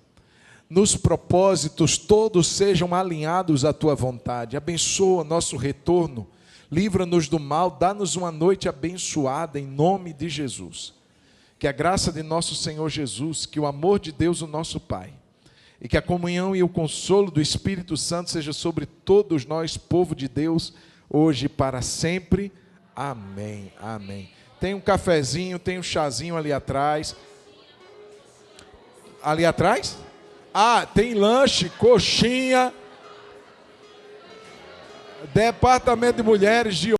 nos propósitos, todos sejam alinhados à Tua vontade. Abençoa nosso retorno, livra-nos do mal, dá-nos uma noite abençoada em nome de Jesus. Que a graça de nosso Senhor Jesus, que o amor de Deus, o nosso Pai, e que a comunhão e o consolo do Espírito Santo seja sobre todos nós, povo de Deus, hoje e para sempre. Amém, amém. Tem um cafezinho, tem um chazinho ali atrás. Ali atrás? Ah, tem lanche, coxinha. Departamento de Mulheres de